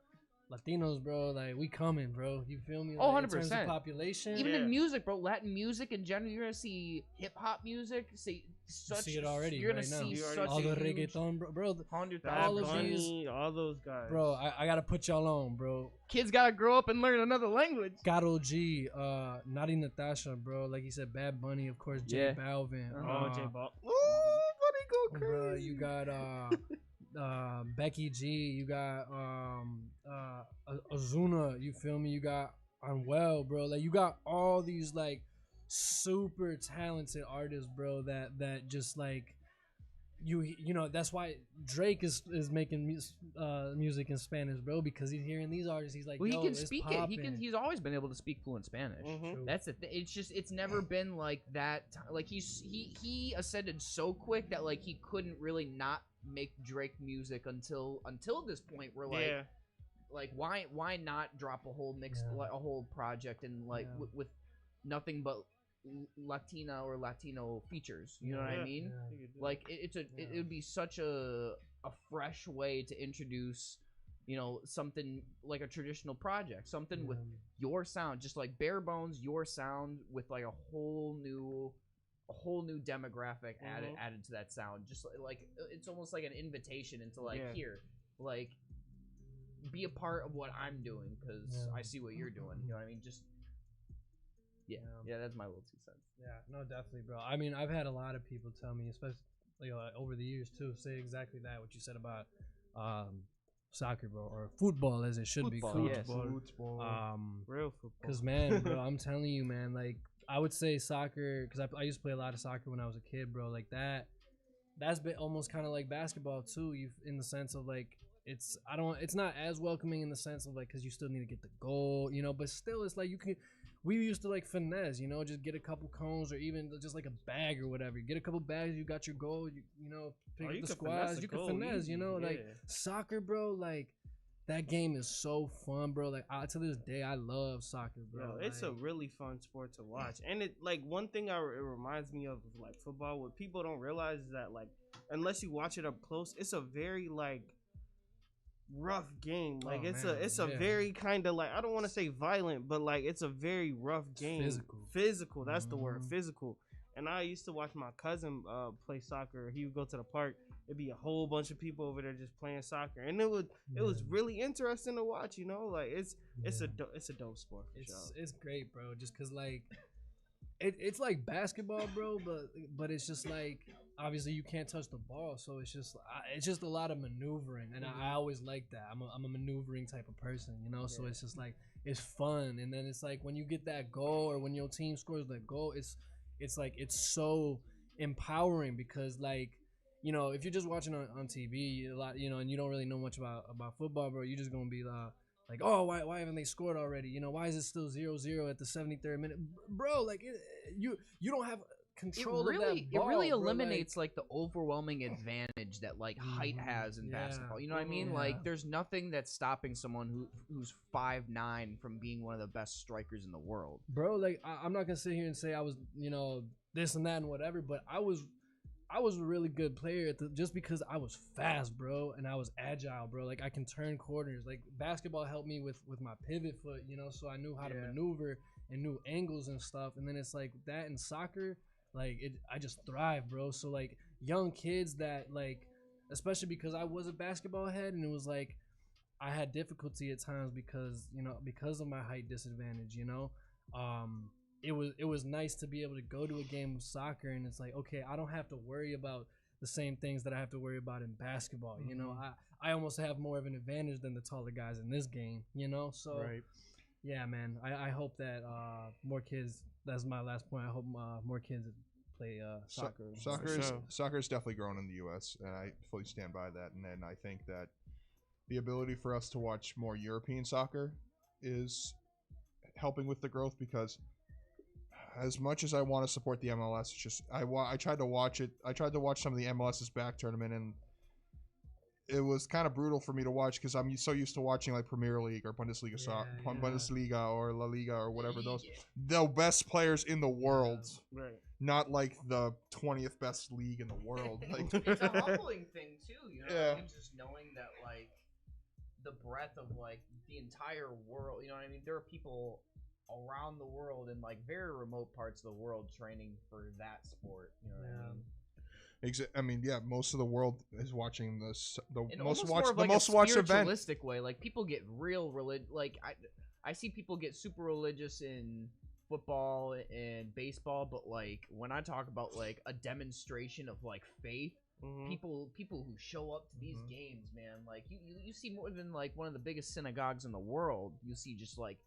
Latinos, bro, like, we coming, bro. You feel me? Oh, Like, in terms of 100%. population. Even Yeah. in music, bro, Latin music in general, you're gonna see hip hop music. See such. see it already You're gonna right now. see You already such all see the a huge reggaeton, bro. hundred Bad all of thousand. these- Bunny, all those guys. Bro, I gotta put y'all on, bro. Kids gotta grow up and learn another language. Karol G, Naughty Natasha, bro. Like you said, Bad Bunny, of course, J Yeah. Balvin. Oh, J Ball. Oh, buddy, go Bro, crazy. you got Becky G, you got Ozuna, you feel me? You got Unwell, bro. Like you got all these like super talented artists, bro. That just like you know that's why Drake is making music in Spanish, bro, because he's hearing these artists. He's like, Well, he yo, can it's speak poppin'. it. He's always been able to speak fluent Spanish. Mhm. That's the thing. It's just it's never been like that. Like he ascended so quick that like he couldn't really not make Drake music until this point where like Yeah. like why not drop a whole mix Yeah. like a whole project and like Yeah. with nothing but Latina or Latino features. You know what I Yeah. mean? Yeah. Like it would be such a fresh way to introduce, you know, something like a traditional project, something with your sound, just like bare bones, your sound with like a whole new demographic Mhm. added to that sound. Just like it's almost like an invitation into like Yeah. here, like be a part of what I'm doing because Yeah. I see what you're doing. You know what I mean? Just yeah, that's my little 2 cents. Yeah, no, definitely, bro. I mean, I've had a lot of people tell me, especially over the years too, say exactly that what you said about soccer, bro, or football as it should be Football, called. yes. Football. Real football. Cause man, bro, I'm telling you, man, like I would say soccer, cause I used to play a lot of soccer when I was a kid, bro. Like that's been almost kind of like basketball too. You in the sense of like it's not as welcoming in the sense of like, cause you still need to get the goal, you know, but still it's like we used to like finesse, you know, just get a couple cones or even just like a bag or whatever. You get a couple bags, you got your goal, you know, pick Oh, up you the can squads, finesse a you can goal finesse, easy, you know, like yeah. soccer, bro, like that game is so fun, bro. Like to this day, I love soccer, bro. Yo, it's a like, really fun sport to watch, and it like one thing it reminds me of like football. What people don't realize is that like unless you watch it up close, it's a very like rough game. Like Oh, it's man, a yeah. very kind of like I don't want to say violent, but like it's a very rough game. Physical. That's the word. Mhm. Physical. And I used to watch my cousin play soccer. He would go to the park. It'd be a whole bunch of people over there just playing soccer, and it was really interesting to watch. You know, like it's a dope sport for sure. It's great, bro. Just cause like it's like basketball, bro. But it's just like obviously you can't touch the ball, so it's just a lot of maneuvering, and I always like that. I'm a maneuvering type of person, you know. So it's just like it's fun, and then it's like when you get that goal or when your team scores that goal, it's like it's so empowering because like. You know, if you're just watching on TV a lot, you know, and you don't really know much about football, bro, you're just gonna be like, oh, why haven't they scored already? You know, why is it still 0-0 at the 73rd minute, bro? Like, you don't have control of that ball, it really bro, eliminates like the overwhelming advantage that like height has in Yeah. basketball. You know what I mean? Yeah. Like, there's nothing that's stopping someone who's 5'9" from being one of the best strikers in the world. bro. Like, I'm not gonna sit here and say I was, you know, this and that and whatever, but I was a really good player just because I was fast, bro, and I was agile, bro. Like I can turn corners. Like basketball helped me with my pivot foot, you know, so I knew how to maneuver and knew angles and stuff. And then it's like that in soccer, like I just thrive, bro. So like young kids that like, especially because I was a basketball head, and it was like I had difficulty at times because of my height disadvantage, you know. It was nice to be able to go to a game of soccer and it's like, okay, I don't have to worry about the same things that I have to worry about in basketball. You know, I almost have more of an advantage than the taller guys in this game, you know? So yeah, man, I hope that more kids, that's my last point. I hope more kids play soccer. Soccer is definitely grown in the U.S. and I fully stand by that. And then I think that the ability for us to watch more European soccer is helping with the growth, because as much as I want to support the MLS, it's just I tried to watch it. I tried to watch some of the MLS's back tournament, and it was kind of brutal for me to watch because I'm so used to watching like Premier League or Bundesliga, Bundesliga or La Liga or whatever, those the best players in the world, Right. not like the 20th best league in the world. Like, It's a humbling thing too, you know. Yeah. Like, just knowing that like the breadth of like the entire world. You know what I mean? There are people around the world in like very remote parts of the world training for that sport. You know what I mean? I mean, yeah, most of the world is watching this. The In most almost watched, more of the like most a watched event. spiritualistic way. Like people get real like I see people get super religious in football and baseball, but like when I talk about like a demonstration of like faith, Mhm. people who show up to these games, man, like you see more than like one of the biggest synagogues in the world. You see just like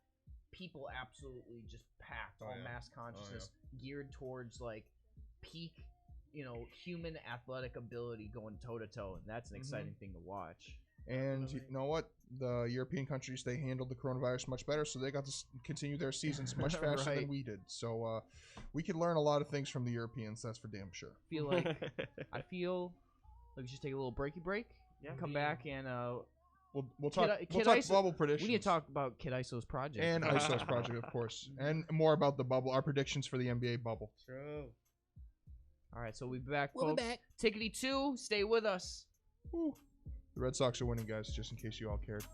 people absolutely just packed, all mass consciousness, geared towards like peak, you know, human athletic ability going toe to toe, and that's an exciting thing to watch. And you know what? The European countries, they handled the coronavirus much better, so they got to continue their seasons much faster than Right. we did. So we could learn a lot of things from the Europeans, that's for damn sure. I feel like we should take a little break, Yeah. come back, and We'll talk. Kid We'll talk Iso- bubble predictions. we need to talk about Kid Iso's project. and ISO's project, of course, and more about the bubble. Our predictions for the NBA bubble. True. All right, so we'll be back, folks. Tickety 2, stay with us. Woo. The Red Sox are winning, guys. Just in case you all cared.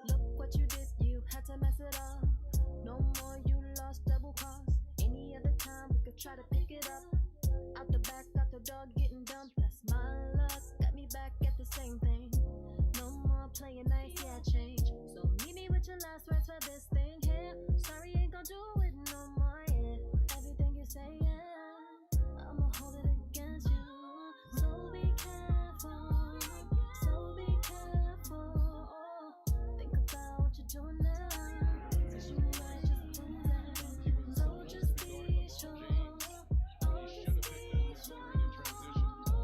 Look what you did, you had to mess it up. No more, you lost double cross. Any other time we could try to pick it up. Out the back, got the dog getting dumped. That's my luck. Got me back at the same thing. No more playing nice, yeah, change. So meet me with your last words for this thing here. Sorry, ain't gonna do it no more, yeah. Everything you say, yeah, I'ma hold it against you. So be careful, so be careful. Think about what you're doing now, 'cause you might just lose it. So just be sure, always be sure.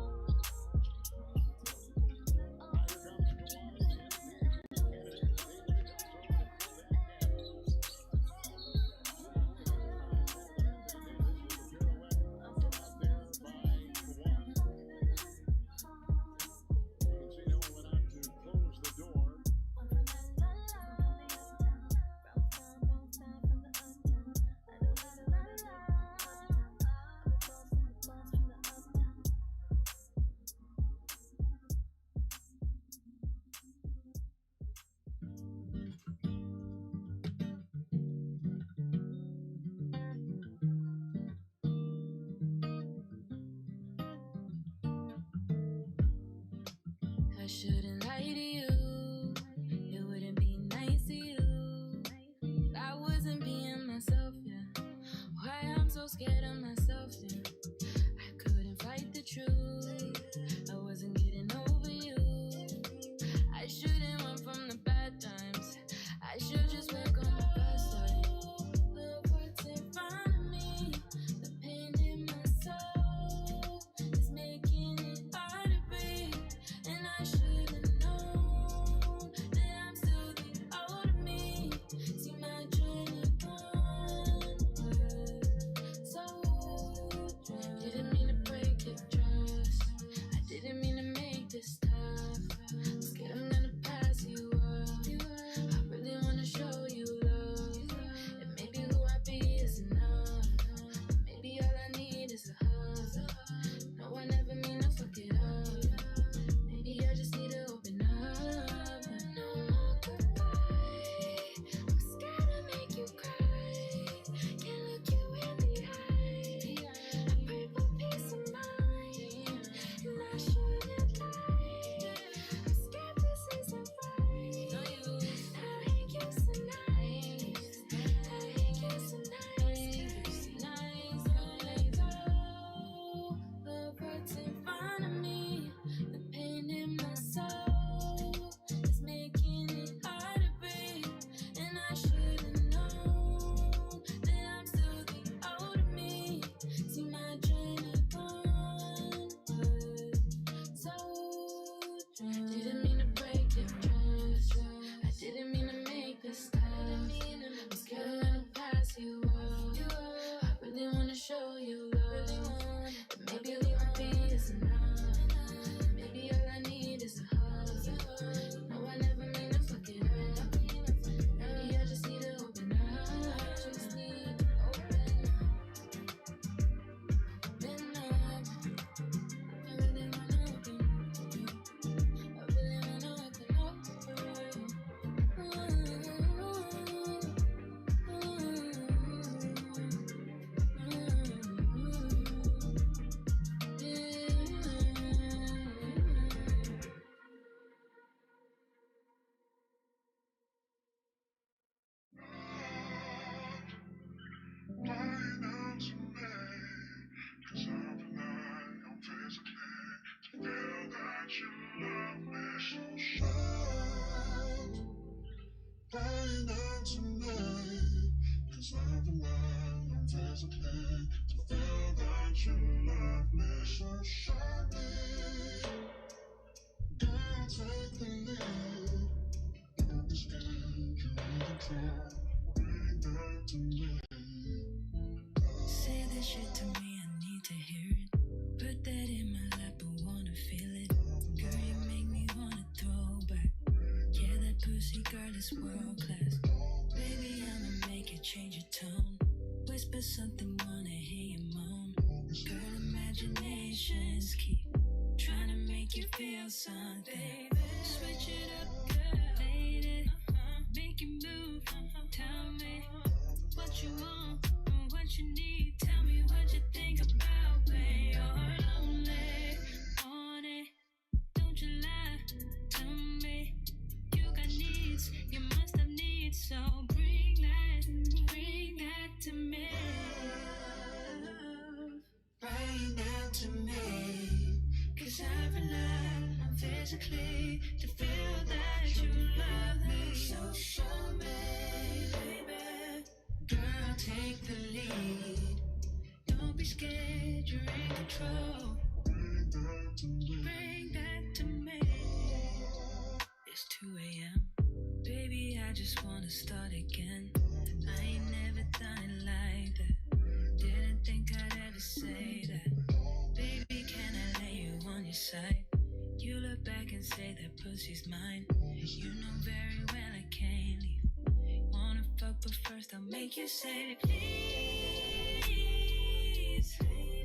I shouldn't lie to you. It wouldn't be nice to you if I wasn't being myself, yeah. Why I'm so scared of myself, yeah. I couldn't fight the truth. I wasn't getting over you. I shouldn't run from the bad times. I should just work on the best side. Look what's in front of me. The pain in my soul is making it hard to breathe. And I should have known that I'm still the older me. See my journey onward. So Crying out to me, 'cause I've relied on physically to feel that you love me. So show me, girl, take the lead. Don't be scared, you're in control. Bring that to me. Say that shit to me, I need to hear it. Put that in my lap, I wanna feel it. Girl, you make me wanna throw back. Yeah, that pussy girl is world class. Baby, I'ma make you change your tone. Whisper something, wanna hear you moan. Girl, imagination's key. Trying to make you feel something. Switch it up, girl. Lady, make you move. Tell me what you want and what you need. Tell me what you think about when you're lonely. On it, don't you lie to me. You got needs, you must have needs. So bring that to me. Bring that to me. 'Cause I rely on physically to feel that you love me. So show me, baby. Girl, take the lead. Don't be scared, you're in control. Bring that to me. Bring that to me. It's 2 a.m. Baby, I just wanna start again. I ain't never done it like that. Didn't think I'd ever say that. Baby, can I lay you on your side? You look back and say that pussy's mine. You know very well I can't leave. Wanna fuck, but first I'll make you say please.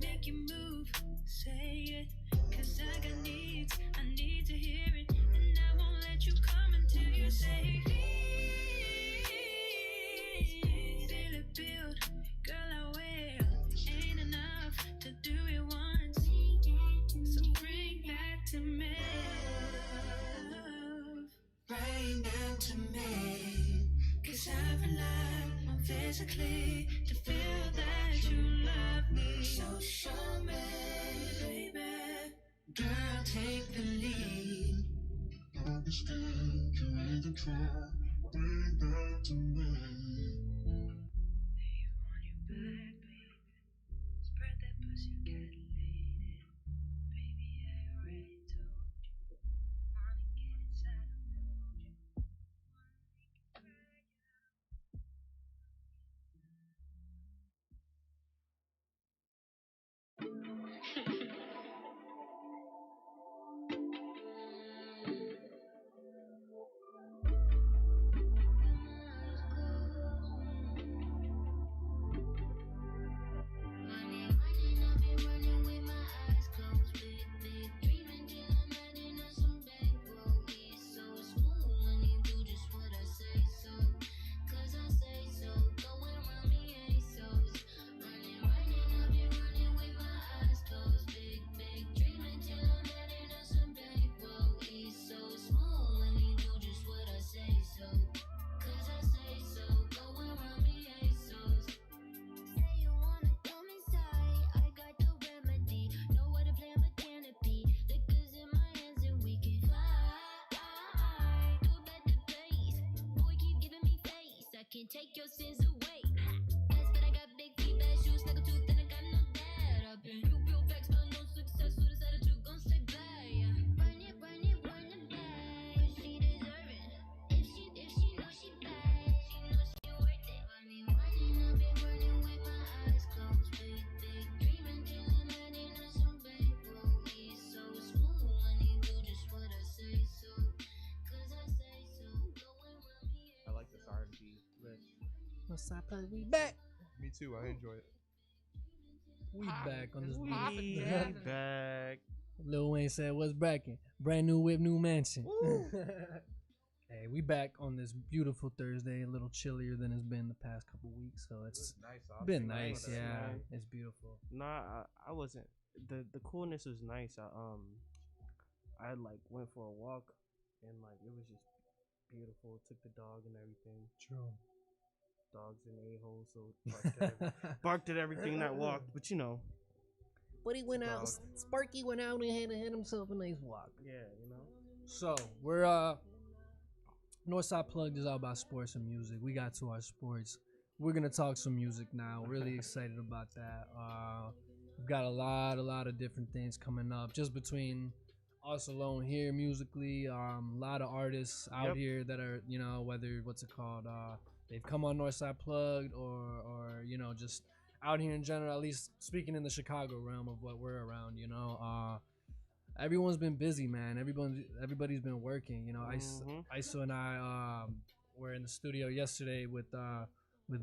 Make you move, say it. 'Cause I got needs, I need to hear it. And I won't let you come until you say please. Feel it build, girl, I will. Ain't enough to do it once. So bring that to me. Bring that to me. 'Cause I rely on physically to feel that you love me. So show me, baby. Girl, take the lead. Don't be scared, you're in control. Bring that to me. Lay you on your back, baby. Spread that pussy, get elated. Baby, I already told you. Wanna get inside and hold you. Wanna make you cry out. Running, I've been running with my eyes closed. Big, dreaming till I'm adding up some back road. It's so smooth when you do just what I say so. 'Cause I say so. Going around me ain't so. Running, I've been running with my eyes closed. Big, dreaming till I'm adding up some back road. It's so smooth when you do just what I say so. 'Cause I say so. Going around me ain't so. Say you wanna come inside, I got the remedy. Know what a plan but canopy. Liquors in my hands and we can fly. Do better place. Boy, keep giving me face. I can take your sins away. Yes, but I got big feet, bad shoes, snuggle tooth, and I got no dad. I've been real facts, but no success. So decided you gon' stay back. Run it back. But she deserve it. If she knows she bad, she knows she worth it. Running, I've been running with my eyes closed. Big, dreaming till I'm adding up some back road. It's so smooth when you do just what I say so. 'Cause I say so. Going round me. I like this R&B. What's up, we back. Me too. I enjoy it. We back on this We beautiful. back. Lil Wayne said, "What's bracking? Brand new whip, new mansion." Hey, we back on this beautiful Thursday. A little chillier than it's been the past couple weeks, so it's nice. been nice. nice. Yeah, Nice. it's beautiful. Nah, I wasn't. The coolness was nice. I like went for a walk, and like it was just beautiful. Took the dog and everything. True. Dogs and a-holes, so barked at everything that walked. But you know, But he went out. Dog. Sparky went out and had himself a nice walk. Yeah, you know. So we're Northside Plugged is all about sports and music. We got to our sports. We're gonna talk some music now. Really excited about that. We've got a lot of different things coming up just between us alone here musically. A lot of artists out Yep. here that are, you know, whether what's it called, they've come on Northside Plugged or you know, just out here in general. At least speaking in the Chicago realm of what we're around, you know. Everyone's been busy, man. Everybody's been working. You know, Mhm. ISO and I were in the studio yesterday with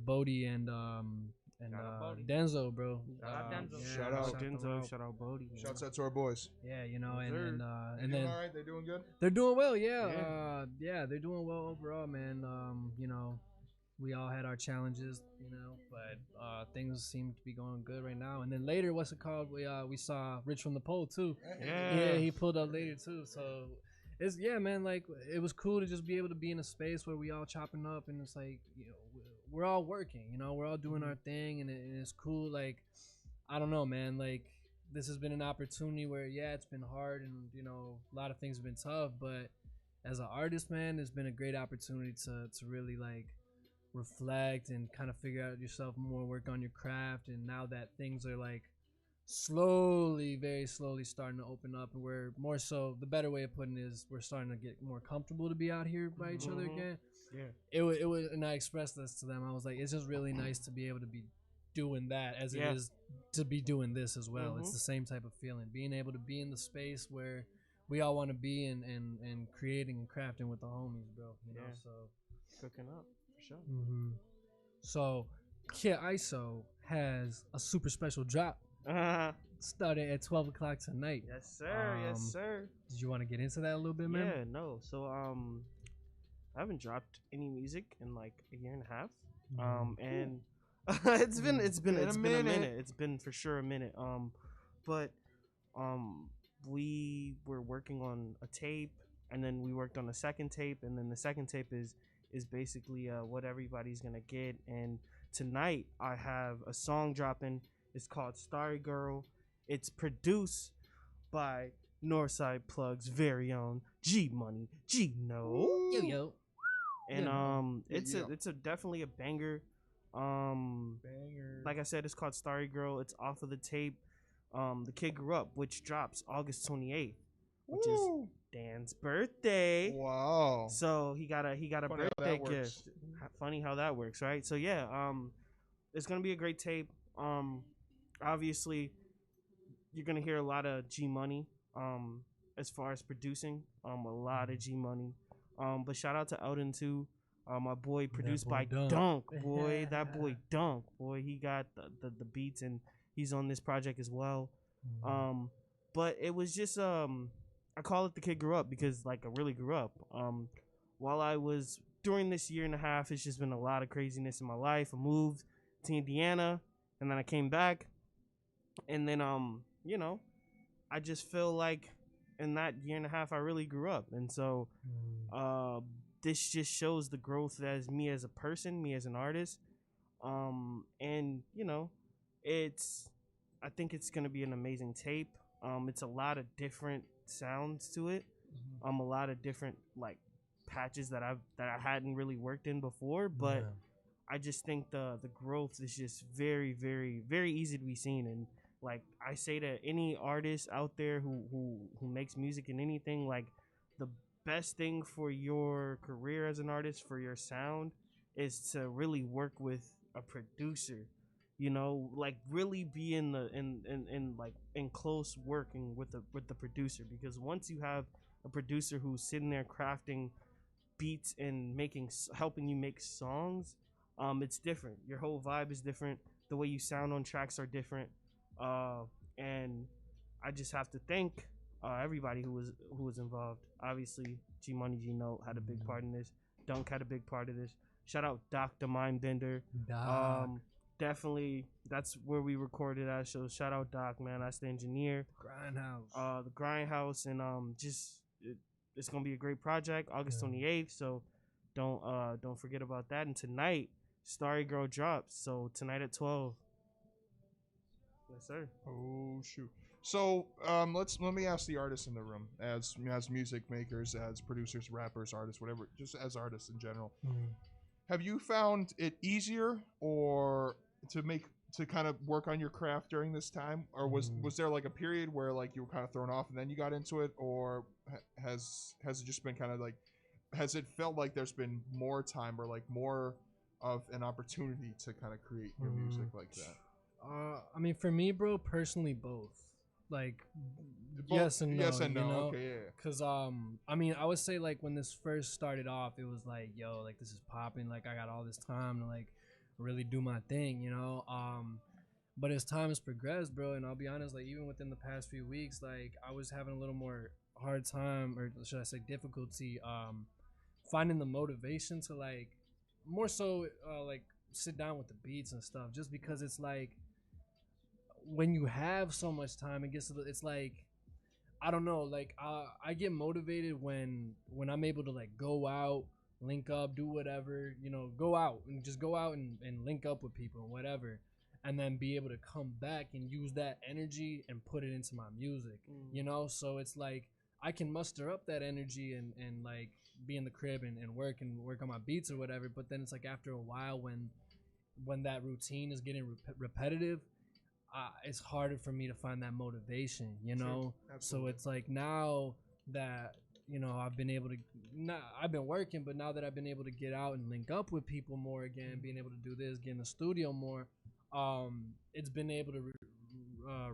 Bodie and Shout out Bodie. Denzo, bro. Shout out Denzo. Yeah, Shout out them Denzo, out. shout out Bodie. you Shouts know. out to our boys. Yeah, you know, Yes, and sir. then They and doing then all right? They doing good? they're doing well. Yeah, Yeah. yeah, they're doing well overall, man. You know, we all had our challenges, you know, but things seem to be going good right now. And then later, what's it called? We saw Rich from the Pole too. Yeah. Yeah, he pulled up later too. So it's man, like it was cool to just be able to be in a space where we all chopping up, and it's like, you know, we're all working, you know, we're all doing our thing, and it's cool. Like, I don't know, man, like this has been an opportunity where it's been hard, and you know, a lot of things have been tough, but as an artist, man, it's been a great opportunity to really like reflect and kind of figure out yourself more, work on your craft. And now that things are like very slowly starting to open up, and we're more so, the better way of putting it is we're starting to get more comfortable to be out here by each other Mhm. again. Yeah. It was, and I expressed this to them. I was like, it's just really nice to be able to be doing that as Yeah. it is to be doing this as well. It's Mhm. the same type of feeling, being able to be in the space where we all want to be, and creating and crafting with the homies, bro. You know, Yeah. so. Cooking up for sure. Mm-hmm. So, Kid ISO has a super special drop starting at 12 o'clock tonight. Yes, sir. Yes, Um, sir. Did you want to get into that a little bit, man? Yeah, no. So I haven't dropped any music in like a year and a half. And it's been a minute. It's been for sure a minute. But we were working on a tape, and then we worked on a second tape, and then the second tape is basically what everybody's gonna get. And tonight I have a song dropping. It's called Starry Girl. It's produced by Northside Plug's very own G Money Gino. Yo. And Yeah. it's a definitely a banger. Banger. Like I said, it's called Starry Girl. It's off of the tape The Kid Grew Up, which drops August 28th, which is Woo. Dan's birthday. Wow. So he got a Funny how birthday that works. gift. Funny how that works, right? So yeah, it's gonna be a great tape. Obviously, you're gonna hear a lot of G Money. As far as producing, a lot of G Money. But shout out to Eldon too. My boy produced boy by Dunk. Dunk. Boy, that boy Dunk. Boy, he got the beats, and he's on this project as well. But it was just I call it The Kid Grew Up because like I really grew up. While I was during this year and a half, it's just been a lot of craziness in my life. I moved to Indiana, and then I came back, and then you know, I just feel like in that year and a half I really grew up. And so this just shows the growth as me as a person, me as an artist. And you know, I think it's gonna be an amazing tape. It's a lot of different sounds to it. A lot of different like patches that I hadn't really worked in before, but I just think the growth is just very, very, very easy to be seen. And like I say to any artist out there who makes music and anything, like the best thing for your career as an artist, for your sound, is to really work with a producer. You know, like really be in close working with the producer, because once you have a producer who's sitting there crafting beats and helping you make songs, it's different. Your whole vibe is different. The way you sound on tracks are different. And I just have to thank everybody who was involved. Obviously, G Money G Note had a big part in this. Dunk had a big part of this. Shout out Doc the Mindbender. Definitely, that's where we recorded at. So shout out Doc, man. That's the engineer. Grindhouse. The Grindhouse, and it's gonna be a great project. August 28th. So don't forget about that. And tonight, Starry Girl drops. So tonight at 12. Yes, sir. Oh shoot. So let me ask the artists in the room, as music makers, as producers, rappers, artists, whatever, just as artists in general. Have you found it easier or to kind of work on your craft during this time, or was there like a period where like you were kind of thrown off and then you got into it, or has it just been kind of like, has it felt like there's been more time or like more of an opportunity to kind of create your music like that? I mean, for me, bro, personally, both. Like, Both- yes and no. yes and you no. know? Okay, yeah. Cause I mean, I would say like when this first started off, it was like, yo, like this is popping. Like I got all this time to like really do my thing, you know. But as time has progressed, bro, and I'll be honest, like even within the past few weeks, like I was having a little more hard time, or should I say difficulty, finding the motivation to like more so like sit down with the beats and stuff, just because it's like when you have so much time, it's like I don't know, like I get motivated when I'm able to like go out, link up, do whatever, you know, go out and link up with people and whatever, and then be able to come back and use that energy and put it into my music, you know. So it's like I can muster up that energy and like be in the crib and work on my beats or whatever, but then it's like after a while when that routine is getting repetitive, it's harder for me to find that motivation, you know. So it's like now that, you know, I've been able to, I've been working, but now that I've been able to get out and link up with people more again, being able to do this, get in the studio more, it's been able to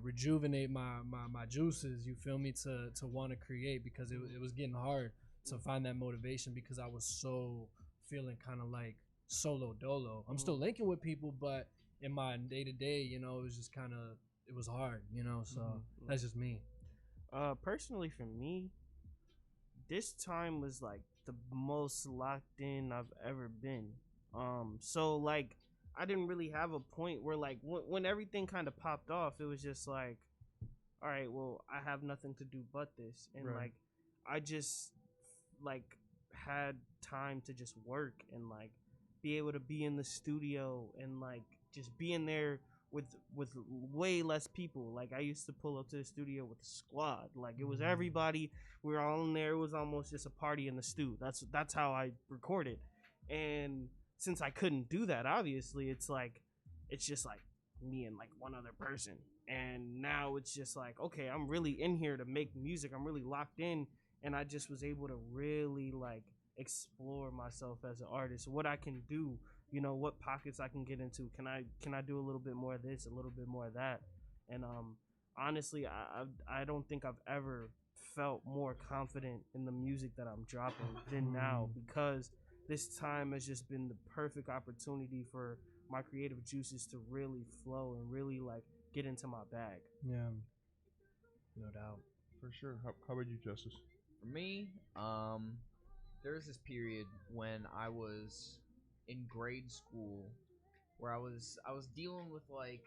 rejuvenate my juices, you feel me, to want to create, because it was getting hard to find that motivation, because I was so feeling kind of like solo dolo. I'm still linking with people, but in my day-to-day, you know, it was just kind of, it was hard, you know. So that's just me. Personally, for me, this time was like the most locked in I've ever been. So like I didn't really have a point where like when everything kind of popped off, it was just like, all right, well, I have nothing to do but this, and Right. like I just like had time to just work and like be able to be in the studio and like just be in there with way less people. Like I used to pull up to the studio with a squad. Like it was everybody. We were all in there. It was almost just a party in the stew. That's how I recorded. And since I couldn't do that, obviously, it's just like me and like one other person. And now it's just like, okay, I'm really in here to make music. I'm really locked in, and I just was able to really like explore myself as an artist, what I can do, you know, what pockets I can get into. Can I do a little bit more of this, a little bit more of that? And honestly, I don't think I've ever felt more confident in the music that I'm dropping than now, because this time has just been the perfect opportunity for my creative juices to really flow and really like get into my bag. Yeah, no doubt. For sure. How about you, Justice? For me, there was this period when I was in grade school where I was dealing with like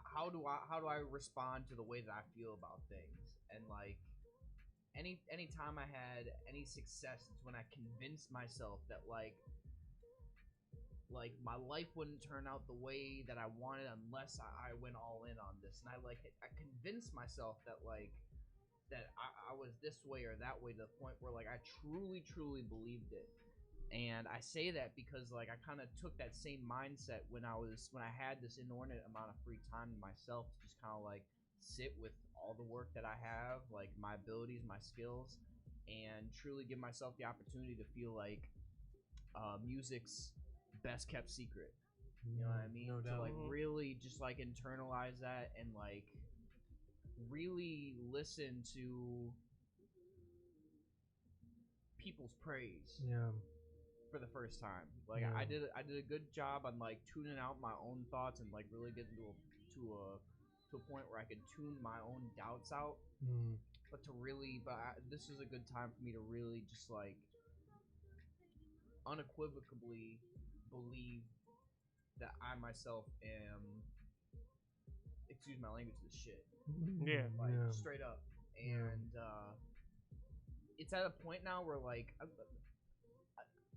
how do I respond to the way that I feel about things, and like any time I had any success, it's when I convinced myself that like my life wouldn't turn out the way that I wanted unless I went all in on this, and I convinced myself that like that I was this way or that way, to the point where like I truly believed it. And I say that because like I kind of took that same mindset when I had this inordinate amount of free time to myself, to just kind of like sit with all the work that I have, like my abilities, my skills, and truly give myself the opportunity to feel like music's best kept secret. You know what I mean? No doubt. To like really just like internalize that and like really listen to people's praise. Yeah. For the first time, like Yeah. I did a good job on like tuning out my own thoughts and like really getting to a point where I could tune my own doubts out. But this is a good time for me to really just like unequivocally believe that I myself am, excuse my language, the shit. Yeah. Like Yeah. straight up. And it's at a point now where like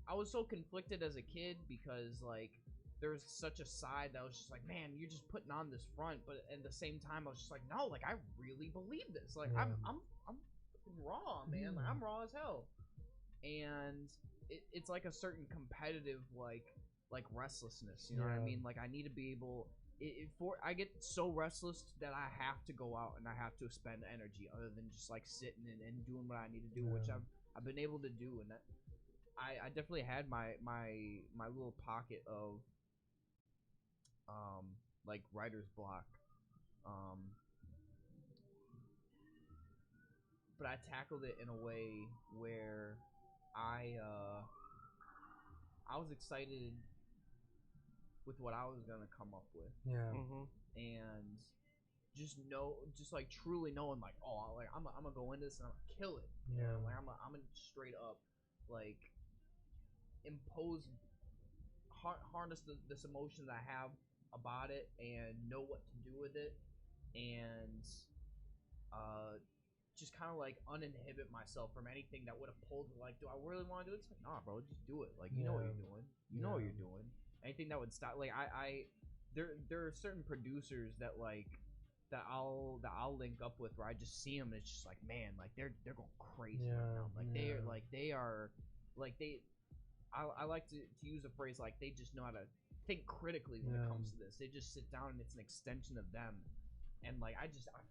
I was so conflicted as a kid, because like there was such a side that was just like, man, you're just putting on this front, but at the same time, I was just like, no, like I really believe this. Like I'm fucking raw, man. Like I'm raw as hell, and it's like a certain competitive like restlessness. You know what I mean? Like I need to be able. I get so restless that I have to go out and I have to expend energy other than just like sitting and doing what I need to do, which I've been able to do, and that I definitely had my little pocket of like writer's block, but I tackled it in a way where I was excited with what I was gonna come up with, and just like truly knowing like, oh, like I'm gonna go into this and I'm gonna kill it. Like I'm gonna straight up like impose harness this emotion that I have about it and know what to do with it, and just kind of like uninhibit myself from anything that would have pulled like, do I really want to do it? It's like, nah, bro, just do it. Like you know what you're doing. You know what you're doing. Anything that would stop, like there are certain producers that like that I'll link up with where I just see them and it's just like, man, like they're going crazy right now. Like they are like I like to use a phrase like they just know how to think critically when it comes to this. They just sit down and it's an extension of them. And like I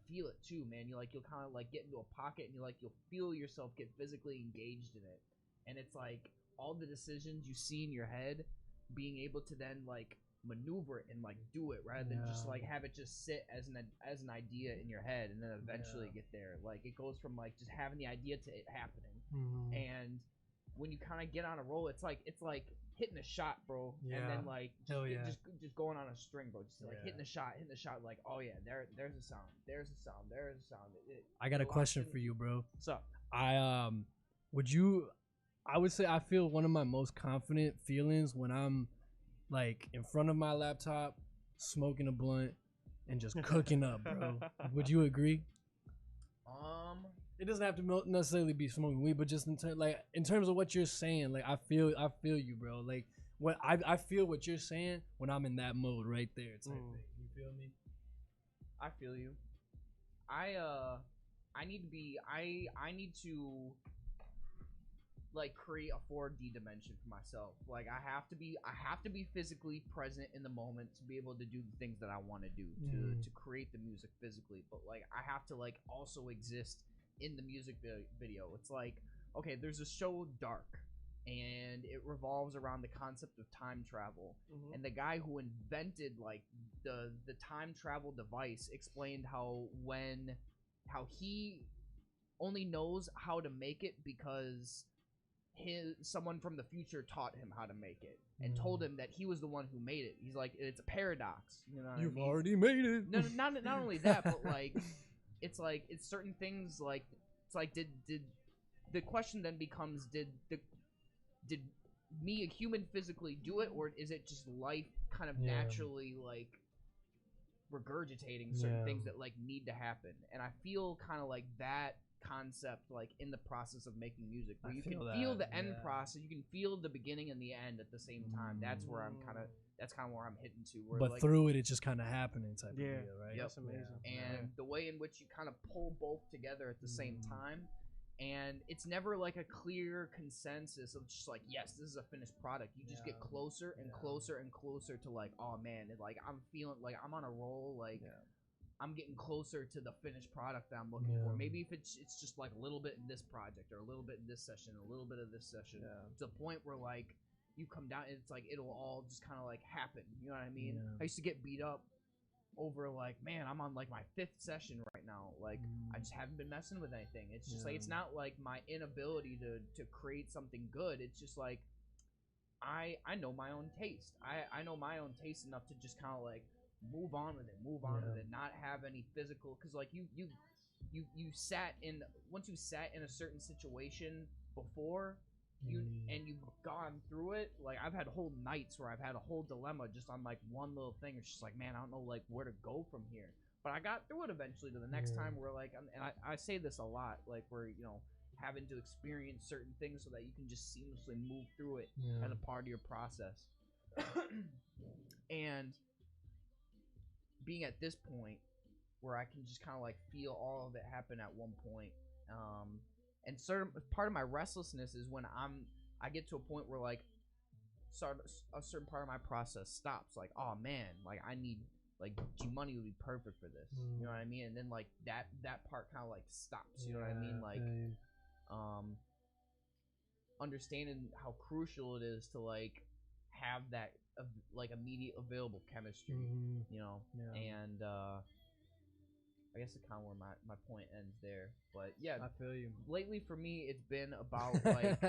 feel it too, man. You'll kind of like get into a pocket and you'll feel yourself get physically engaged in it. And it's like all the decisions you see in your head, being able to then like maneuver it and like do it rather than just like have it just sit as an idea in your head and then eventually get there. Like it goes from like just having the idea to it happening. And when you kind of get on a roll, it's like hitting a shot, bro, and then like just going on a string, bro, just like hitting the shot, like, oh yeah, there's a sound. I got a question for you, bro. What's up? I would say I feel one of my most confident feelings when I'm like in front of my laptop, smoking a blunt, and just cooking up, bro. Would you agree? It doesn't have to necessarily be smoking weed, but just in terms of what you're saying, like I feel you, bro. Like what I feel what you're saying when I'm in that mode right there. Type thing. You feel me? I feel you. I need to like create a 4D dimension for myself. Like I have to be physically present in the moment to be able to do the things that I want to do to create the music physically. But like I have to like also exist in the music video. It's like, okay, there's a show Dark, and it revolves around the concept of time travel. And the guy who invented like the time travel device explained how he only knows how to make it because someone from the future taught him how to make it and told him that he was the one who made it. He's like, it's a paradox, you know what You've I mean? already made it. No, not only that, but like it's certain things like it's like did the question then becomes did me, a human, physically do it, or is it just life kind of naturally like regurgitating certain things that like need to happen? And I feel kind of like that concept like in the process of making music where you can feel the end process, you can feel the beginning and the end at the same time. That's where I'm kind of where I'm hitting to, where but like, through it's just kind of happening type of deal, right? Yep. That's amazing. And the way in which you kind of pull both together at the same time, and it's never like a clear consensus of just like, yes, this is a finished product. You just get closer and closer and closer to like, oh man, like I'm feeling like I'm on a roll, like I'm getting closer to the finished product that I'm looking for. Maybe if it's just like a little bit in this project or a little bit in this session, a little bit of this session, to the point where like you come down, it's like it'll all just kind of like happen. You know what I mean? I used to get beat up over like, man, I'm on like my 5th session right now. Like I just haven't been messing with anything. It's just like, it's not like my inability to create something good. It's just like I know my own taste. I know my own taste enough to just kind of like move on with it, not have any physical, because like you sat in, once you sat in a certain situation before and you've gone through it, like I've had whole nights where I've had a whole dilemma just on like one little thing. It's just like, man, I don't know like where to go from here, but I got through it eventually to the next time where like, and I say this a lot, like where, you know, having to experience certain things so that you can just seamlessly move through it as a part of your process. And being at this point where I can just kind of like feel all of it happen at one point. And certain part of my restlessness is when I get to a point where like a certain part of my process stops. Like, oh man, like I need like G Money would be perfect for this. You know what I mean? And then like that part kind of like stops. You know what I mean? Like, understanding how crucial it is to like have that like immediate available chemistry. You know, and I guess it's kind of where my point ends there. But yeah, I feel you. Lately for me, it's been about like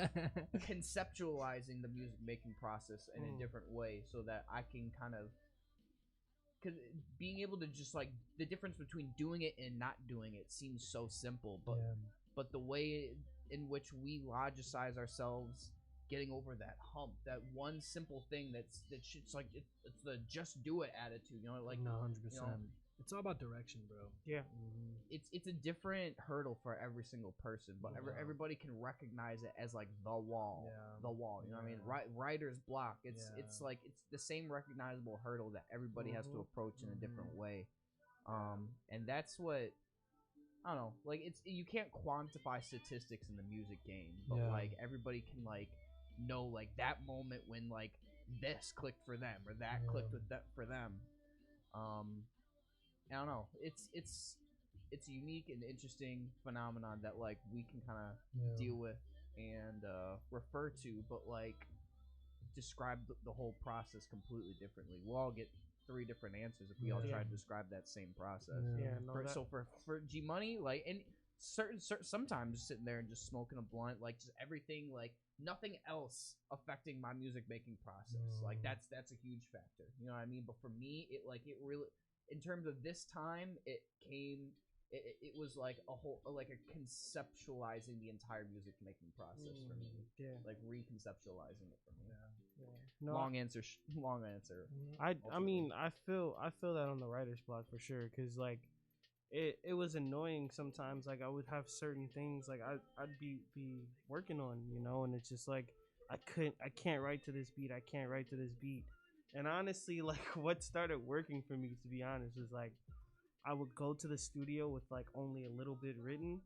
conceptualizing the music making process in a different way, so that I can kind of, because being able to just like the difference between doing it and not doing it seems so simple, but the way in which we logicize ourselves, getting over that hump, that one simple thing that's like it's the just do it attitude, you know, like 100%. you know, It's all about direction, bro. Yeah. it's a different hurdle for every single person, but everybody can recognize it as like the wall. You know what I mean? Writer's block. It's like it's the same recognizable hurdle that everybody has to approach in a different way. And that's what, I don't know, like you can't quantify statistics in the music game, but like everybody can like know like that moment when like this clicked for them or that clicked with that for them. I don't know. It's a unique and interesting phenomenon that like we can kind of deal with and refer to, but like describe the whole process completely differently. We'll all get 3 different answers if we all try to describe that same process. So for G Money, like, and certain sometimes just sitting there and just smoking a blunt, like just everything, like nothing else affecting my music making process. Like that's a huge factor. You know what I mean? But for me, it really, in terms of this time, it was like a whole, like a conceptualizing the entire music making process for me. Like reconceptualizing it for me. No, long answer. I mean, I feel that on the writer's block for sure, because like it was annoying sometimes. Like I would have certain things like I'd be working on, you know, and it's just like I can't write to this beat. I can't write to this beat. And honestly, like what started working for me, to be honest, was like I would go to the studio with like only a little bit written,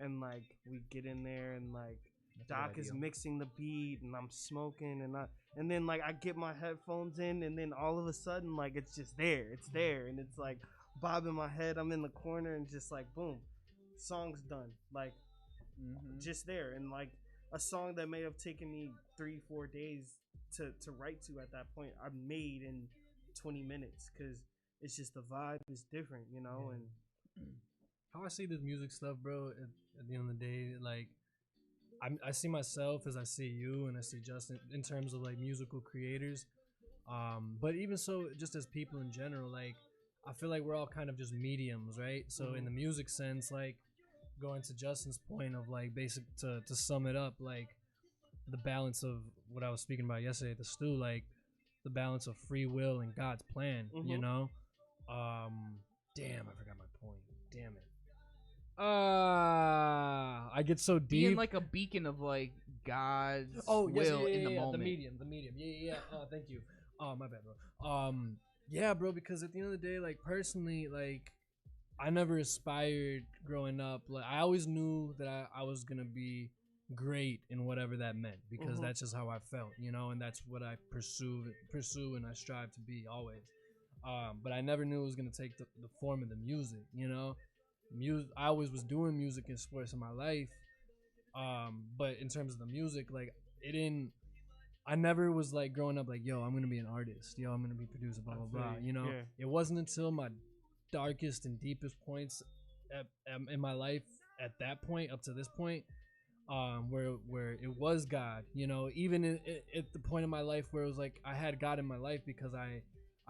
and like we get in there and like Doc is mixing the beat and I'm smoking and then like I get my headphones in, and then all of a sudden like it's just there. It's there, and it's like bobbing my head. I'm in the corner and just like boom, song's done. Like just there, and like a song that may have taken me 3-4 days to write to at that point, I made in 20 minutes, because it's just the vibe is different, you know. And how I see this music stuff, bro, at the end of the day, like I see myself as I see you, and I see Justin in terms of like musical creators, but even so, just as people in general, like I feel like we're all kind of just mediums, right? So in the music sense, like going to Justin's point of like basic to sum it up, like the balance of what I was speaking about yesterday at the stew, like the balance of free will and God's plan, you know. Damn, I forgot my point. Damn it. I get so deep. Being like a beacon of like God's will in the moment. The medium. Yeah. Oh, thank you. Oh, my bad, bro. Yeah, bro, because at the end of the day, like personally, like I never aspired growing up. Like I always knew that I was gonna be great in whatever that meant, because that's just how I felt, you know, and that's what I pursue and I strive to be always. But I never knew it was gonna take the form of the music, you know. I always was doing music and sports in my life, but in terms of the music, like I never was like growing up like, yo, I'm gonna be an artist, yo, I'm gonna be producer, blah blah blah, you know. It wasn't until my darkest and deepest points in my life at that point, up to this point, where it was God, you know. Even at the point in my life where it was like I had God in my life because I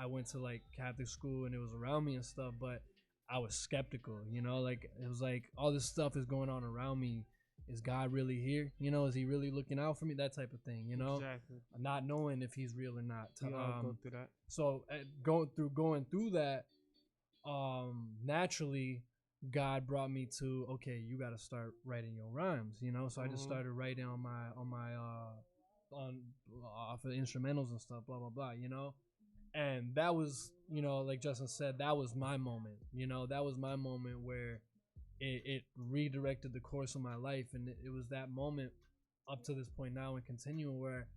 went to like Catholic school and it was around me and stuff, but I was skeptical, you know. Like it was like all this stuff is going on around me. Is God really here? You know, is he really looking out for me? That type of thing, you know. Exactly. Not knowing if he's real or not. We all go through that. So going through that, naturally, God brought me to, okay, you got to start writing your rhymes, you know. So I just started writing on my on off of instrumentals and stuff, blah blah blah, you know. And that was, you know, like Justin said, that was my moment. You know, that was my moment where it redirected the course of my life, and it was that moment up to this point now and continuing where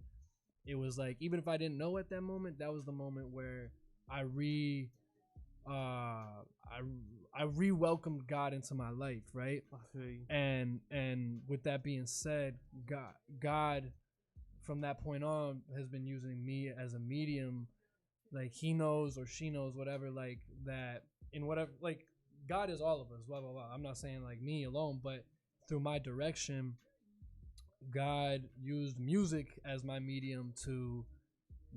it was like, even if I didn't know at that moment, that was the moment where I re-welcomed God into my life, right? I feel you. And with that being said, God from that point on has been using me as a medium. Like, he knows or she knows, whatever, like that in whatever, like, God is all of us, blah blah blah. I'm not saying like me alone, but through my direction, God used music as my medium to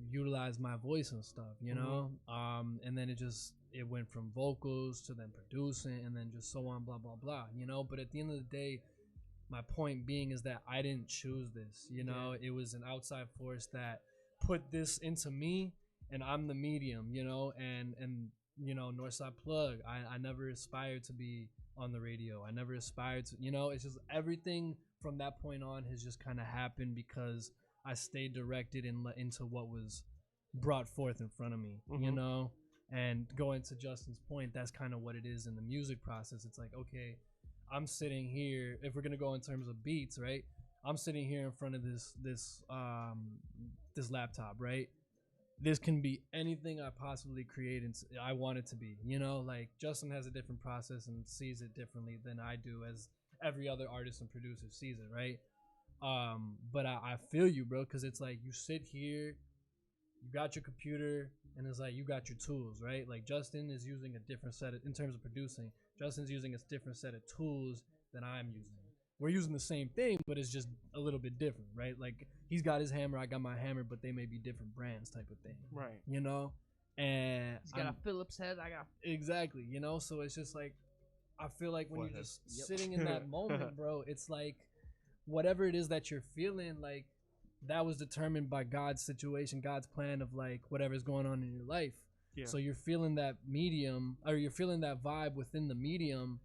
utilize my voice and stuff, you know. And then it went from vocals to then producing, and then just so on, blah blah blah, you know. But at the end of the day, my point being is that I didn't choose this, you know. It was an outside force that put this into me, and I'm the medium, you know. And you know, Northside Plug, I never aspired to be on the radio. I never aspired to, you know. It's just everything from that point on has just kind of happened because I stayed directed into what was brought forth in front of me, you know. And going to Justin's point, that's kind of what it is in the music process. It's like, okay, I'm sitting here, if we're gonna go in terms of beats, right? I'm sitting here in front of this laptop, right? This can be anything I possibly create and I want it to be, you know. Like, Justin has a different process and sees it differently than I do, as every other artist and producer sees it, right? But I feel you, bro, because it's like you sit here, you got your computer, and it's like you got your tools, right? Like, Justin is using a different set of, in terms of producing, Justin's using a different set of tools than I'm using. We're using the same thing, but it's just a little bit different, right? Like, he's got his hammer, I got my hammer, but they may be different brands, type of thing, Right. you know. And He's got a Phillips head. I got exactly, you know. So it's just like, I feel like when you're just sitting in that moment, bro, it's like whatever it is that you're feeling, like, that was determined by God's situation, God's plan of like whatever's going on in your life. Yeah. So you're feeling that medium, or you're feeling that vibe within the medium,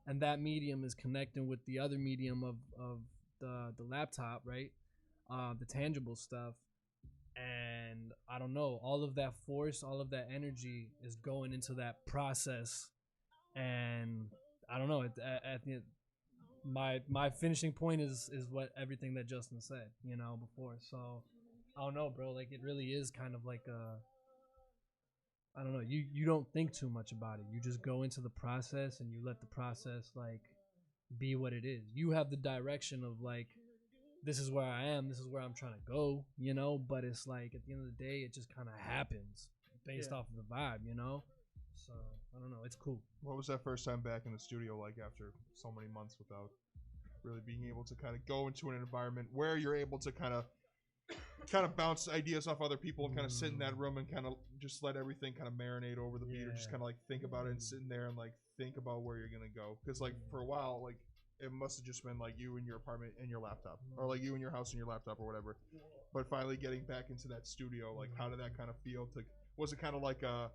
and that medium is connecting with the other medium of the laptop, right? The tangible stuff. And I don't know, all of that force, all of that energy is going into that process. And I don't know, at the my finishing point is what everything that Justin said, you know, before. So I don't know, bro, like, it really is kind of like I don't know, you don't think too much about it. You just go into the process and you let the process like be what it is. You have the direction of like, this is where I am, this is where I'm trying to go, you know. But it's like, at the end of the day, it just kind of happens based off of the vibe, you know. So I don't know, it's cool. What was that first time back in the studio like after so many months without really being able to kind of go into an environment where you're able to kind of bounce ideas off other people and kind of sit in that room and kind of just let everything kind of marinate over the beat, or just kind of like think about it and sitting there and like think about where you're gonna go? Because like for a while, like, it must have just been like you in your apartment and your laptop, or like you in your house and your laptop or whatever. But finally getting back into that studio, like, how did that kind of feel? Was it kind of like a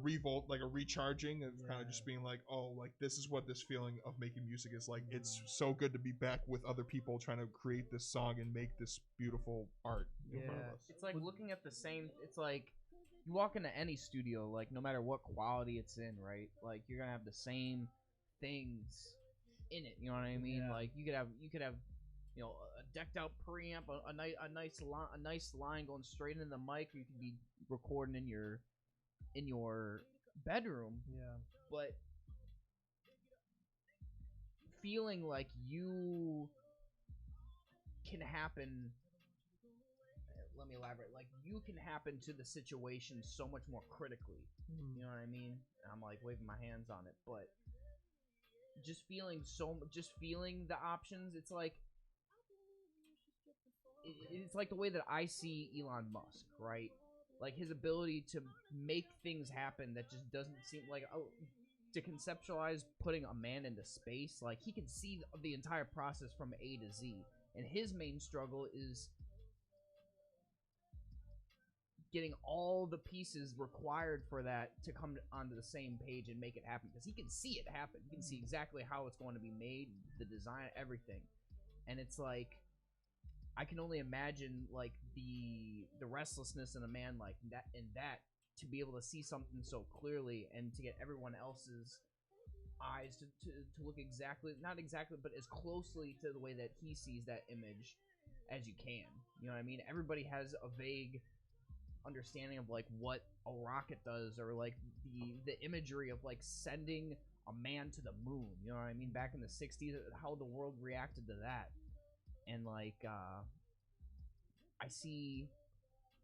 revolt, like a recharging, and kind of just being like, oh, like, this is what this feeling of making music is like. It's so good to be back with other people trying to create this song and make this beautiful art in front of us. It's like looking at the same. It's like you walk into any studio, like, no matter what quality it's in, right? Like, you're gonna have the same things in it. You know what I mean? Like, you could have you know, a decked out preamp, a nice line going straight into the mic. You could be recording in your bedroom, but feeling like you can happen. Let me elaborate. Like, you can happen to the situation so much more critically. You know what I mean? I'm like waving my hands on it, but just feeling the options. It's like the way that I see Elon Musk, right? Like, his ability to make things happen that just doesn't seem like, to conceptualize putting a man into space. Like, he can see the entire process from A to Z, and his main struggle is getting all the pieces required for that to come onto the same page and make it happen, because he can see it happen. He can see exactly how it's going to be made, the design, everything. And it's like, I can only imagine like the restlessness in a man like that, to be able to see something so clearly and to get everyone else's eyes to look exactly, not exactly, but as closely to the way that he sees that image as you can. You know what I mean? Everybody has a vague understanding of like what a rocket does, or like the imagery of like sending a man to the moon. You know what I mean? Back in the 60s, how the world reacted to that. And like I see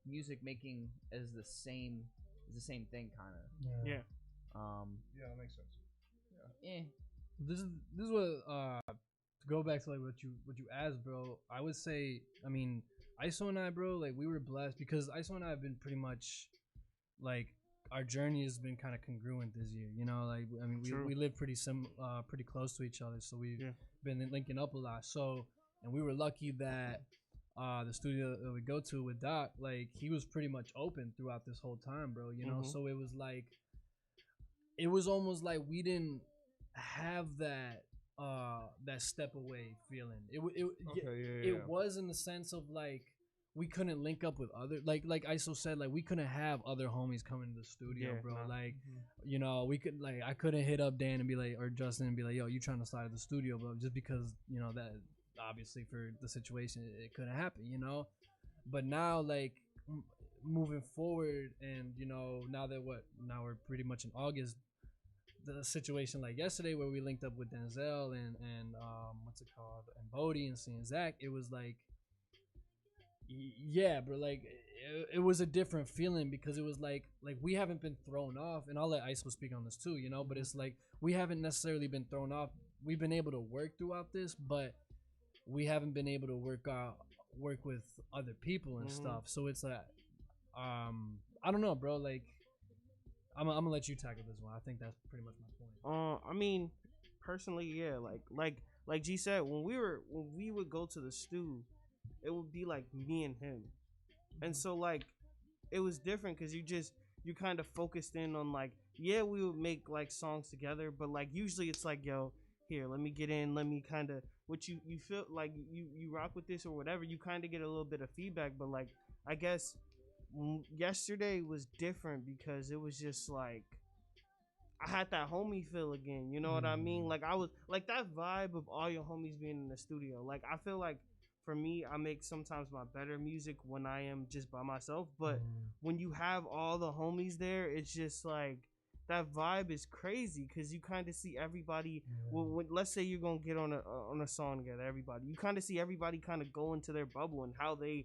music making as the same thing, kind of. Yeah. Yeah, that makes sense. This is what to go back to like what you asked, bro. I would say, I mean, ISO and I, bro, like we were blessed because ISO and I have been pretty much like our journey has been kind of congruent this year. You know, like I mean, we live pretty close to each other, so we've been linking up a lot. So, and we were lucky that the studio that we go to with Doc, like he was pretty much open throughout this whole time, bro. You know, so it was like, it was almost like we didn't have that step away feeling. It was in the sense of like we couldn't link up with other, like ISO said, like we couldn't have other homies coming to the studio, bro. Like you know, we could, like I couldn't hit up Dan and be like, or Justin and be like, yo, you trying to slide to the studio, but just because, you know, that obviously for the situation it couldn't happen, you know. But now like moving forward, and you know, now we're pretty much in August, the situation like yesterday where we linked up with Denzel and what's it called, and Bodie, and seeing Zach, it was like, yeah, bro, like it was a different feeling because it was like we haven't been thrown off, and I'll let ISO speak on this too, you know, but it's like we haven't necessarily been thrown off. We've been able to work throughout this, but we haven't been able to work with other people and stuff. So it's like, I don't know, bro, like I'm gonna let you tackle this one. I think that's pretty much my point. I mean, personally, yeah, like G said, when we would go to the stew, it would be like me and him, and so like it was different because you kind of focused in on like, yeah, we would make like songs together, but like usually it's like, yo, here, let me get in, let me kind of, what you feel like you rock with this or whatever, you kind of get a little bit of feedback. But like I guess yesterday was different because it was just like I had that homie feel again, you know what I mean? Like I was like that vibe of all your homies being in the studio. Like I feel like for me, I make sometimes my better music when I am just by myself, but when you have all the homies there, it's just like that vibe is crazy because you kind of see everybody. When, let's say you're gonna get on a song together, everybody, you kind of see everybody kind of go into their bubble and how they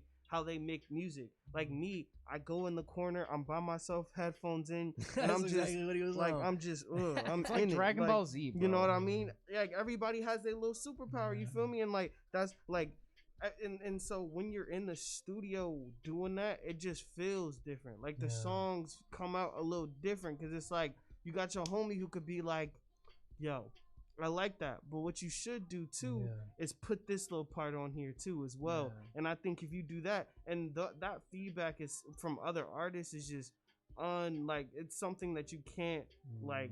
make music. Like me, I go in the corner, I'm by myself, headphones in, and I'm just like, I'm just, I'm it's like in Dragon it. Ball Like, Z, bro. you know what I mean? Like everybody has their little superpower. You feel me? And like that's like, and so when you're in the studio doing that, it just feels different. Like the songs come out a little different because it's like you got your homie who could be like, yo, I like that, but what you should do too is put this little part on here too as well. And I think if you do that, and that feedback is from other artists, is just like it's something that you can't like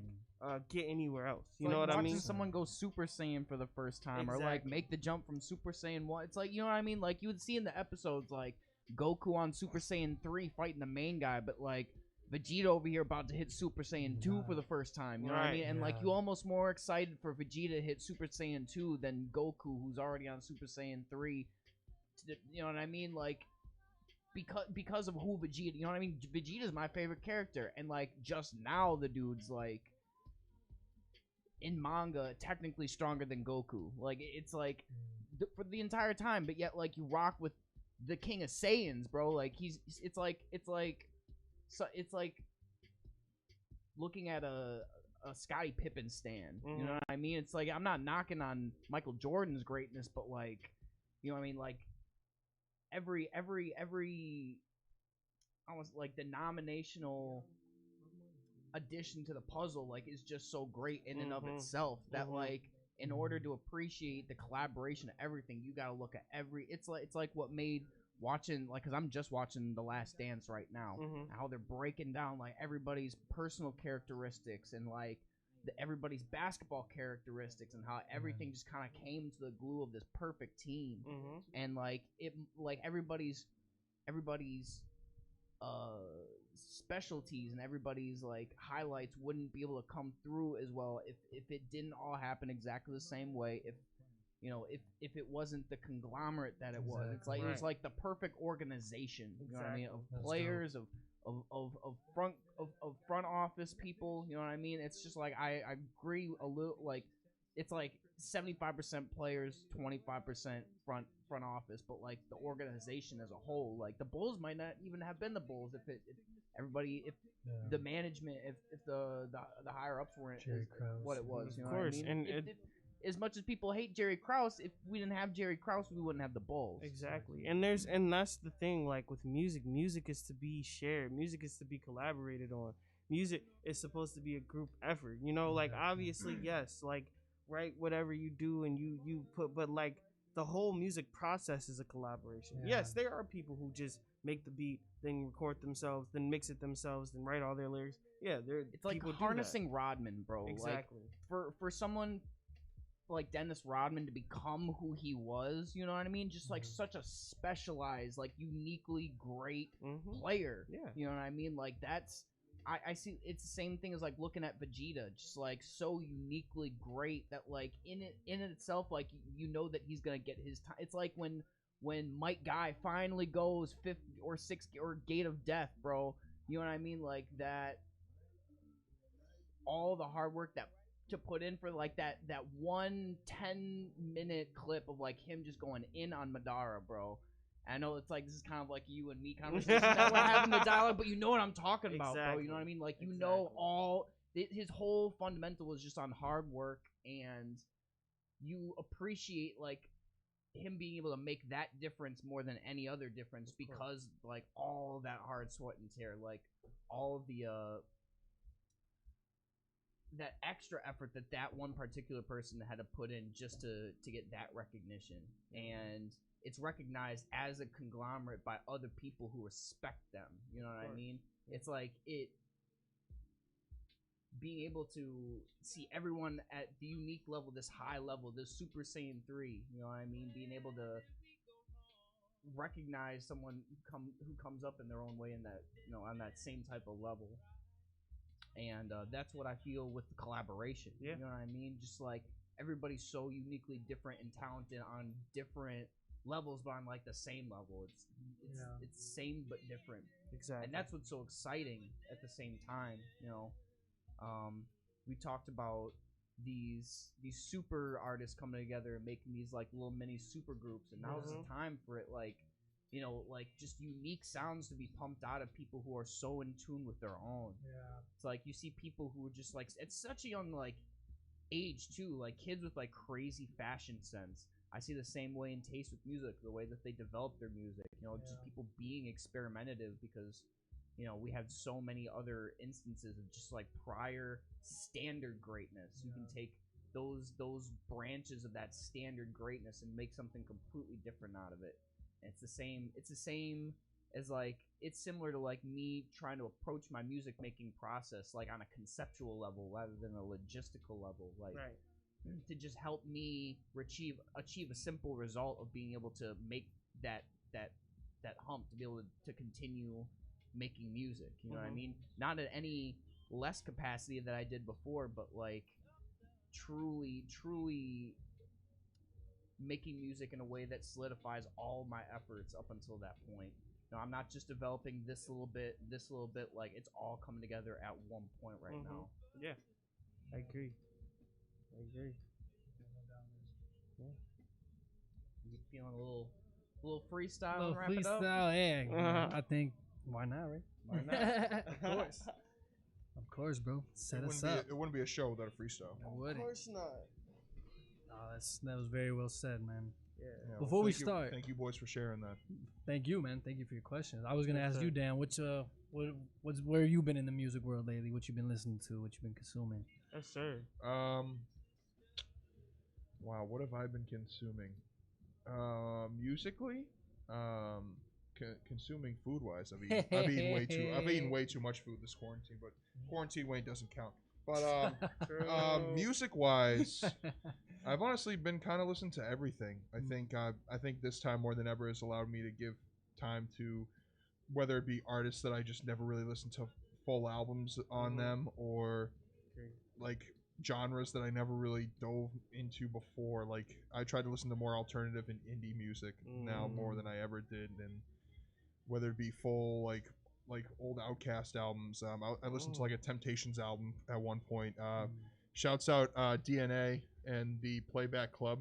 get anywhere else. You know what I mean? Watching someone go Super Saiyan for the first time, or like make the jump from Super Saiyan 1. It's like, you know what I mean? Like you would see in the episodes, like Goku on Super Saiyan 3 fighting the main guy, but like Vegeta over here about to hit Super Saiyan 2 for the first time. You know what I mean? And like you almost more excited for Vegeta to hit Super Saiyan 2 than Goku, who's already on Super Saiyan 3. You know what I mean? Like because of who Vegeta, you know what I mean? Vegeta's my favorite character, and like just now the dude's like in manga technically stronger than Goku. Like it's like for the entire time, but yet like you rock with the King of Saiyans, bro. Like it's like looking at a Scottie Pippen stand. You know what I mean? It's like I'm not knocking on Michael Jordan's greatness, but like, you know what I mean? Like every almost like denominational addition to the puzzle like is just so great in and of itself that like in order to appreciate the collaboration of everything, you gotta look at every. It's like what made watching, like, because I'm just watching The Last Dance right now, how they're breaking down like everybody's personal characteristics and like everybody's basketball characteristics and how everything just kind of came to the glue of this perfect team. Mm-hmm. And like everybody's specialties and everybody's like highlights wouldn't be able to come through as well if it didn't all happen exactly the same way, if it wasn't the conglomerate that it was. It's like it was like the perfect organization, you know what I mean, of That's players, of front office people, you know what I mean. It's just like I agree a little, like it's like 75% players, 25% front office, but like the organization as a whole, like the Bulls might not even have been the Bulls if the management, if the higher ups weren't Jerry Krause. what it was, you know Of course, what I mean? and If as much as people hate Jerry Krause, if we didn't have Jerry Krause, we wouldn't have the Bulls. exactly. And that's the thing. Like with music is to be shared. Music is to be collaborated on. Music is supposed to be a group effort. You know, like obviously, yes, like write whatever you do and you put, but like the whole music process is a collaboration. Yeah. Yes, there are people who just make the beat, then record themselves, then mix it themselves, then write all their lyrics. Yeah, It's like people do that. harnessing Rodman, bro. Exactly. Like for someone like Dennis Rodman to become who he was, you know what I mean? Just like such a specialized, like uniquely great player. Yeah. You know what I mean? Like that's I see it's the same thing as like looking at Vegeta, just like so uniquely great that like in itself, like you know that he's gonna get his time. It's like when Mike Guy finally goes 5th or 6th or Gate of Death, bro. You know what I mean? Like that, all the hard work that to put in for like that 1 10-minute clip of like him just going in on Madara, bro. I know it's like this is kind of like you and me conversation that we're having the dialogue, but you know what I'm talking about, bro. You know what I mean? Like you know his whole fundamental was just on hard work, and you appreciate like him being able to make that difference more than any other difference because like all that hard sweat and tear, like all of the that extra effort that one particular person had to put in just to get that recognition, and it's recognized as a conglomerate by other people who respect them. You know what I mean? It's like being able to see everyone at the unique level, this high level, this Super Saiyan 3, you know what I mean? Being able to recognize someone who comes up in their own way in that, you know, on that same type of level. And that's what I feel with the collaboration. Yeah. You know what I mean? Just like everybody's so uniquely different and talented on different levels, but on like the same level. It's same but different. Exactly. And that's what's so exciting at the same time, you know. We talked about these super artists coming together and making these like little mini super groups, and now's the time for it, like, you know, like just unique sounds to be pumped out of people who are so in tune with their own. Yeah. It's like you see people who are just like, it's such a young like age too, like kids with like crazy fashion sense. I see the same way in taste with music, the way that they develop their music, you know, just people being experimentative, because you know, we have so many other instances of just like prior standard greatness. You can take those branches of that standard greatness and make something completely different out of it. And it's the same as like, it's similar to like me trying to approach my music making process like on a conceptual level rather than a logistical level, like to just help me achieve a simple result of being able to make that hump, to be able to continue making music, you know what I mean? Not at any less capacity that I did before, but like truly making music in a way that solidifies all my efforts up until that point. You know, I'm not just developing this little bit, like it's all coming together at one point right now. Yeah, I agree. You feeling a little freestyle? Little wrap it up? freestyle, yeah. I think why not, right? Why not? Of course. Of course, bro. Set us up. It wouldn't be a show without a freestyle. It wouldn't. Of course not. Oh, that was very well said, man. Yeah. Yeah, Before we thank you- start- thank you boys for sharing that. Thank you, man. Thank you for your questions. I was gonna Yes, ask sir. you, Dan. Where you been in the music world lately? What you been listening to? What you been consuming? Yes, sir. Wow, what have I been consuming? Musically, consuming food wise, I've eaten way too much food this quarantine, but quarantine weight doesn't count. But music wise, I've honestly been kind of listening to everything. I think this time more than ever has allowed me to give time to whether it be artists that I just never really listened to full albums on them, or like genres that I never really dove into before. Like I tried to listen to more alternative and indie music now more than I ever did, and whether it be full like old Outkast albums. I listened to like a Temptations album at one point. Shouts out DNA and the Playback Club.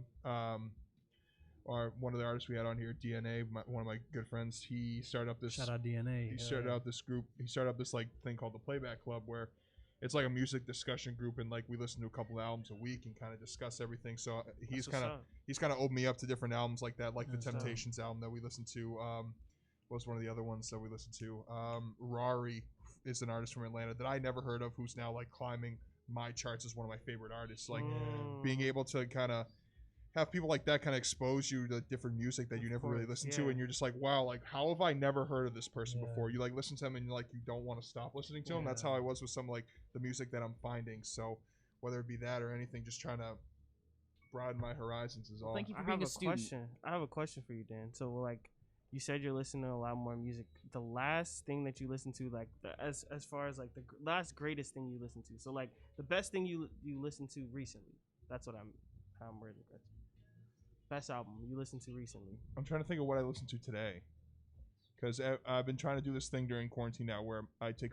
Or one of the artists we had on here, DNA, one of my good friends. He started up this. Shout out DNA. He started out this group. He started up this like thing called the Playback Club, where it's like a music discussion group, and like we listen to a couple of albums a week and kind of discuss everything. So he's kind of opened me up to different albums like that, like the Temptations album that we listened to. What was one of the other ones that we listened to? Rari is an artist from Atlanta that I never heard of, who's now like climbing my charts as one of my favorite artists. Like being able to kind of have people like that kind of expose you to different music that you never really listened to, and you're just like, wow, like how have I never heard of this person before? You like listen to them and you don't want to stop listening to them. That's how I was with some like the music that I'm finding. So whether it be that or anything, just trying to broaden my horizons is all. Thank you for being a student. I have a question for you, Dan. So like you said, you're listening to a lot more music. The last thing that you listened to, like as far as like the last greatest thing you listened to. So like the best thing you listened to recently. That's what I'm really good. Best album you listened to recently. I'm trying to think of what I listened to today, because I've been trying to do this thing during quarantine now where I take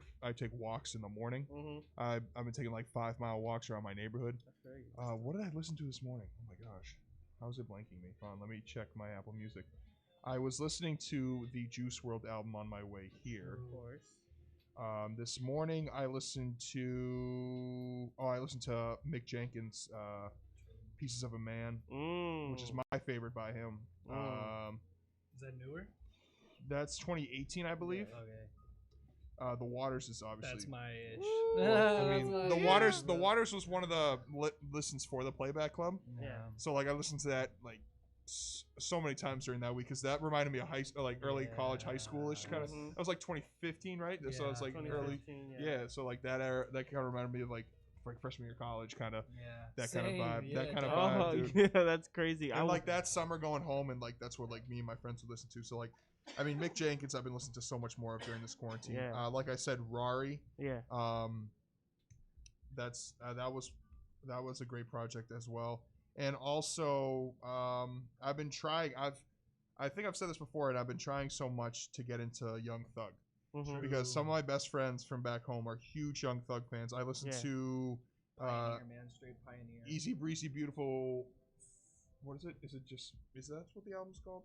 walks in the morning. I've been taking like 5-mile walks around my neighborhood. What did I listen to this morning? Oh my gosh, how is it blanking me? Hold on, let me check my Apple Music. I was listening to the Juice WRLD album on my way here. Of course. This morning I listened to Mick Jenkins' Pieces of a Man, which is my favorite by him. Is that newer? That's 2018, I believe. Okay. The Waters is obviously. That's my ish. Well, I mean, the Waters was one of the listens for the Playback Club. Yeah. So like I listened to that like so many times during that week, because that reminded me of early college, high schoolish kind of. That was like 2015, right? So it's like early. Yeah. So like that era, that kind of reminded me of like freshman year of college, kind of that kind of vibe. That kind of vibe, dude. Yeah, that's crazy. And like that summer going home, and like that's what like me and my friends would listen to. So like, I mean, Mick Jenkins, I've been listening to so much more of during this quarantine. Yeah. Like I said, Rari. Yeah. That's that was a great project as well. And also, I've been trying. I think I've said this before, and I've been trying so much to get into Young Thug. Because some of my best friends from back home are huge Young Thug fans. I listen to Pioneer, man, straight Pioneer. Easy Breezy Beautiful. What is it? Is that what the album's called?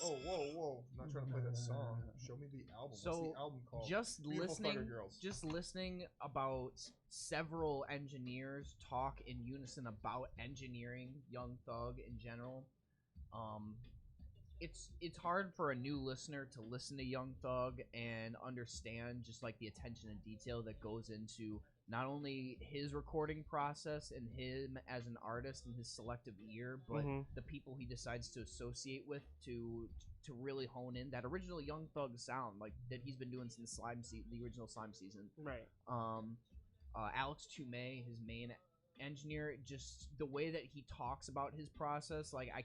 Whoa! I'm not trying to play that song. Show me the album. So what's the album called? Just listening about several engineers talk in unison about engineering Young Thug in general. It's hard for a new listener to listen to Young Thug and understand just like the attention and detail that goes into not only his recording process and him as an artist and his selective ear, but the people he decides to associate with to really hone in that original Young Thug sound, like that he's been doing since the original Slime season. Right. Alex Toomey, his main engineer, just the way that he talks about his process, like I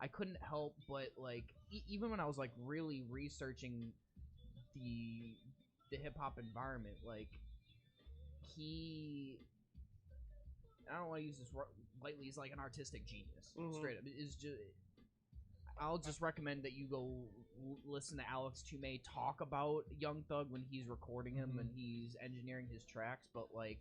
couldn't help but like even when I was like really researching the hip hop environment, like I don't want to use this lightly, he's like an artistic genius. Straight up, I'll just recommend that you go listen to Alex Toomey talk about Young Thug when he's recording him and he's engineering his tracks. But like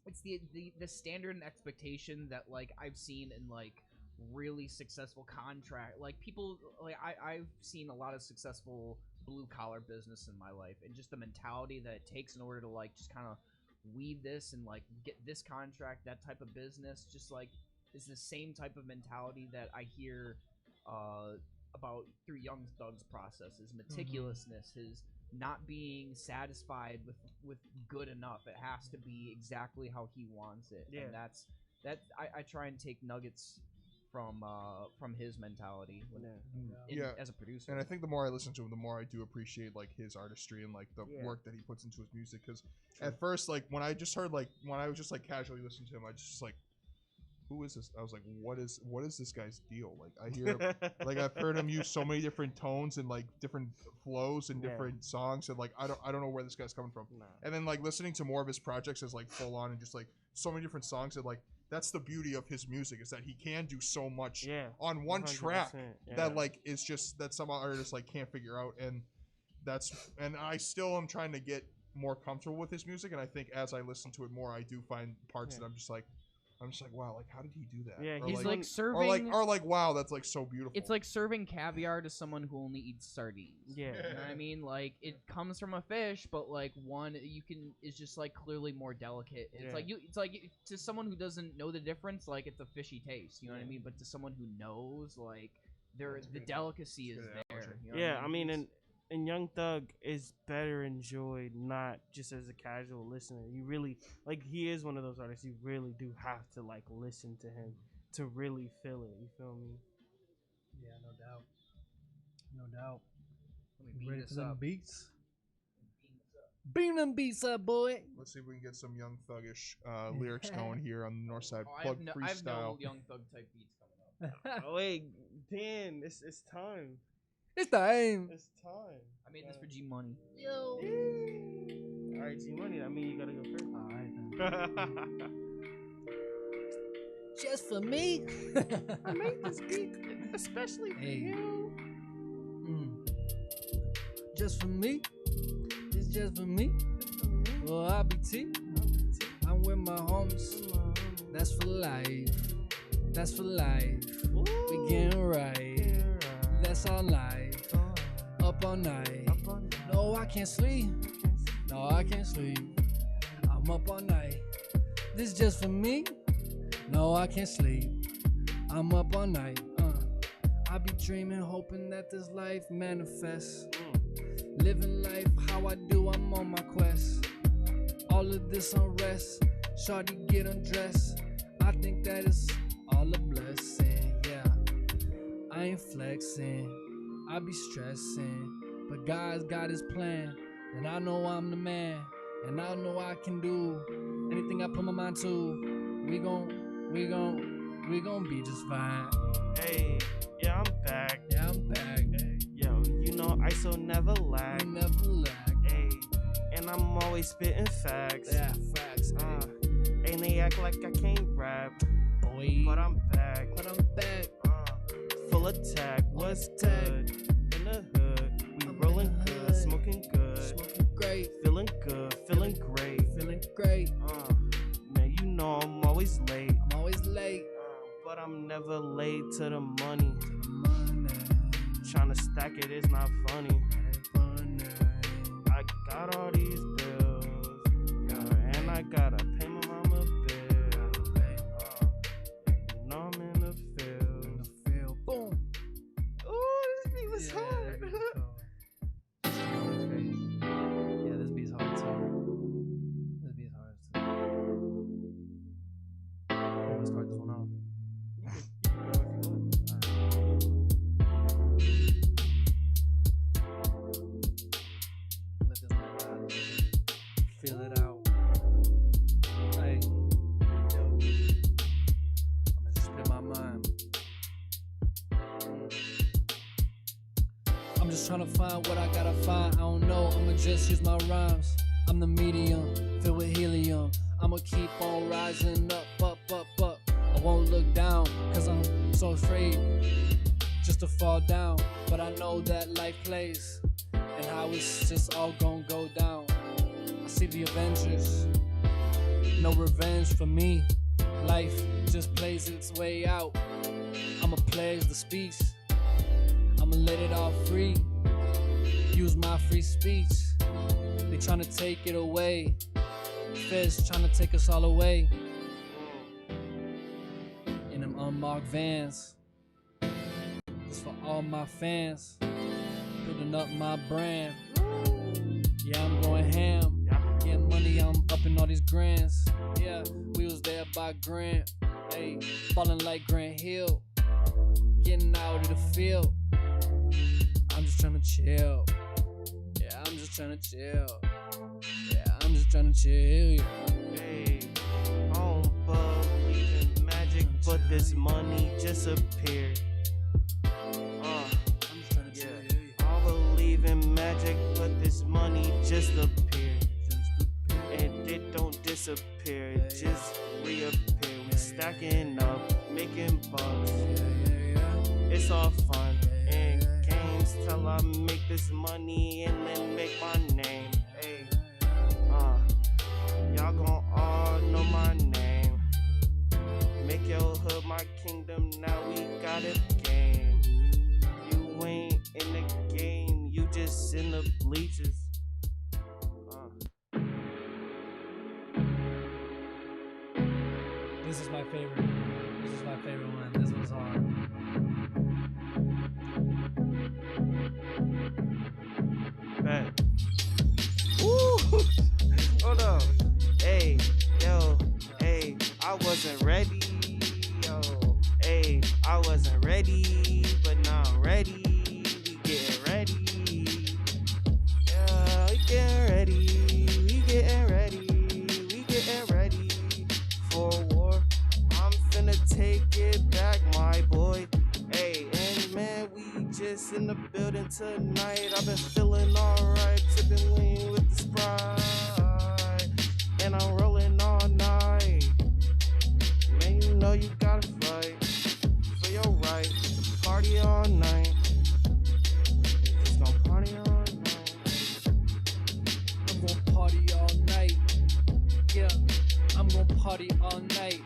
it's the standard and expectation that like I've seen in like really successful contract, like people like I've seen a lot of successful blue collar business in my life, and just the mentality that it takes in order to like just kind of weave this and like get this contract, that type of business, just like is the same type of mentality that I hear about through Young Thug's process, his meticulousness, his not being satisfied with good enough. It has to be exactly how he wants it. And that's I try and take nuggets from his mentality Yeah. as a producer. And I think the more I listen to him, the more I do appreciate like his artistry and like the work that he puts into his music. Because at first, like when I just heard when I was just like casually listening to him, I just like, who is this? I was like, what is this guy's deal? Like I hear like I've heard him use so many different tones and like different flows and different songs, and like I don't know where this guy's coming from. And then like listening to more of his projects as like full on and just like so many different songs, and like that's the beauty of his music, is that he can do so much on one track that like is just that some artists like can't figure out. And I still am trying to get more comfortable with his music, and I think as I listen to it more, I do find parts that I'm just like, wow, like how did he do that? Yeah, or he's like serving, or like wow, that's like so beautiful. It's like serving caviar to someone who only eats sardines. Yeah, you know what I mean? Like it comes from a fish, but like one is just like clearly more delicate. It's like to someone who doesn't know the difference, like it's a fishy taste. You know what I mean? But to someone who knows, like the delicacy is there. You know what I mean, and Young Thug is better enjoyed not just as a casual listener. You really like he is one of those artists you really do have to like listen to him to really feel it. You feel me? Yeah, no doubt. Let me Ready beat for this them up. beats? Beam them beats up, boy. Let's see if we can get some Young Thuggish lyrics going here on the north side. I Plug have freestyle. no Young Thug type beats coming up. Oh wait, Dan, it's time. It's time. It's time. I made this for G Money. Yo. All right, G Money. I mean, you gotta go first. All right, then. Just for me. I made this beat especially for you. Just for me. It's just for me. Well, I'll be T. I'm with my homies. That's for life. That's for life. We getting right. That's all night. Up all night. No, I can't sleep. No, I can't sleep. I'm up all night. This just for me. No, I can't sleep. I'm up all night. I be dreaming, hoping that this life manifests. Living life how I do, I'm on my quest. All of this unrest, shawty get undressed. I think that is all a blessing, yeah. I ain't flexing, I be stressing, but God's got his plan, and I know I'm the man, and I know I can do anything I put my mind to. We gon' be just fine. Hey, yeah, I'm back. Yeah, I'm back. Hey, yo, you know ISO never lag. You never lag. Hey, and I'm always spitting facts. Yeah, facts. And they act like I can't rap. Boy. But I'm back. Full attack. What's good? In the hood, we rolling good, smoking good, Smoking great. feeling good, feeling great. Feeling great. Man, you know I'm always late. I'm always late. But I'm never late to the money. To the money. Tryna stack it is not funny. Ain't funny. I got all these bills, and I gotta pay my mama bill. You know I'm in the field. In the field. Boom. Ooh, this beat was hard. Yeah, this beat's hard too. This beat's hard too. Let's start this one off. Let this one out. Feel it out. Hey, yo. I'ma just spit my mind. I'm just trying to find what I gotta find. I don't know, I'ma just use my rhymes. I'm the medium, filled with helium. I'ma keep on rising up. I won't look down, cause I'm so afraid just to fall down. But I know that life plays, and how it's just all gonna go down. I see the Avengers, no revenge for me. Life just plays its way out. I'ma pledge the speech, I'ma let it all free. Use my free speech. They tryna take it away. Feds tryna take us all away. In them unmarked vans. It's for all my fans. Building up my brand. Yeah, I'm going ham. Getting money, I'm up in all these grands. Yeah, we was there by Grant. Hey, ballin' like Grant Hill. getting out of the field. I'm just trying to chill. Yeah, I'm just trying to chill. Yeah, I'm just trying to chill. Yeah. Hey, I don't believe in magic, but this money just appeared. I'm just trying to chill. I believe in magic, but this money just appeared. And it don't disappear, it just reappear. We stacking up, making bucks. It's all fun and games till I make this money and then make my name. Hey, y'all gon' all know my name. Make your hood my kingdom, now we got a game. You ain't in the game, you just in the bleachers. This is my favorite. This is my favorite one. This one's hard. Bet. Woo! Hold up. Hey, yo, hey, I wasn't ready. Yo, hey, I wasn't ready, but now I'm ready. We getting ready. Yeah, we getting ready. We getting ready. We getting ready for war. I'm finna take it back, my boy. Hey, and man, we just in the building tonight. I've been feeling alright, sipping lean with the Sprite, and I'm rolling all night. Man, you know you gotta fight for your right to party all night. Just gonna party all night. I'm gonna party all night. Yeah, I'm gonna party all night.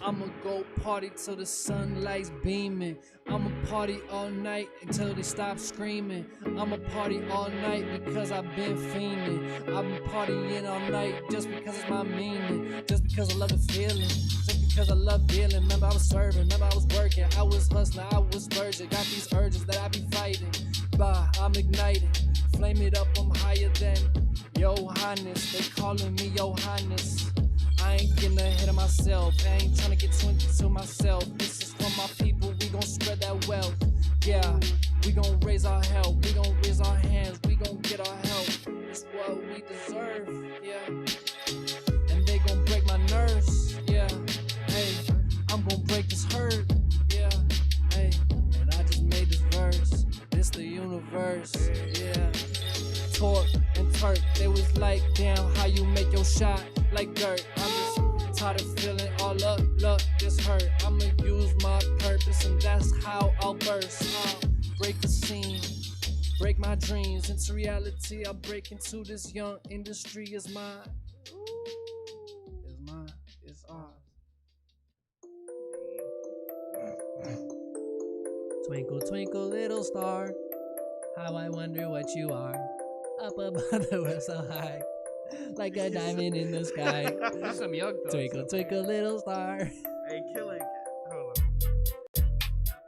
I'ma go party till the sunlight's beaming. I'ma party all night until they stop screaming. I'ma party all night because I've been fiending. I've been partying all night just because it's my meaning. Just because I love the feeling. Just because I love dealing. Remember I was serving, remember I was working. I was hustling, I was splurging. Got these urges that I be fighting. Bah, I'm igniting. Flame it up, I'm higher than Johannes. They calling me Johannes. I ain't getting ahead of myself. I ain't trying to get twisted to myself. This is for my people. We gon' spread that wealth. Yeah, we gon' raise our help. We gon' raise our hands. We gon' get our help. It's what we deserve. Yeah, and they gon' break my nerves. Yeah, hey, I'm gon' break this hurt. Yeah, hey, and I just made this verse. This the universe. Yeah, Torque and Turk. They was like, damn, how you make your shot like dirt. I'm just tired of feeling all up, look, this hurt. I'ma use my purpose and that's how I'll burst. Break the scene, break my dreams into reality. I'll break into this young industry. Is mine. It's mine. It's ours. Twinkle, twinkle, little star, how I wonder what you are. Up above the world so high, like a diamond in the sky. There's some young thugs. Twinkle, twinkle, little star. Hey, kill it. Hold on.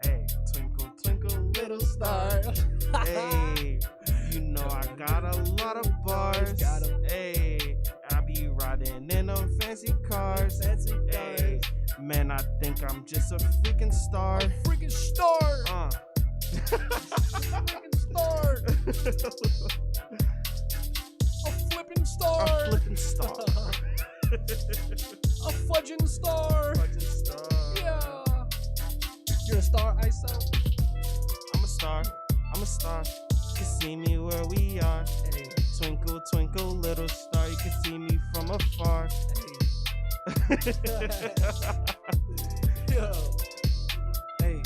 Hey, twinkle, twinkle, little star. Hey, you know I got a lot of bars. Hey, I be riding in them fancy cars. Hey, man, I think I'm just a freaking star. A freaking star. Freaking star. A flipping star. A flipping star. A fudging star. Fudging star. Yeah. You're a star, ISO. I'm a star. I'm a star. You can see me where we are. Hey. Twinkle, twinkle, little star. You can see me from afar. Hey. Yo. Hey.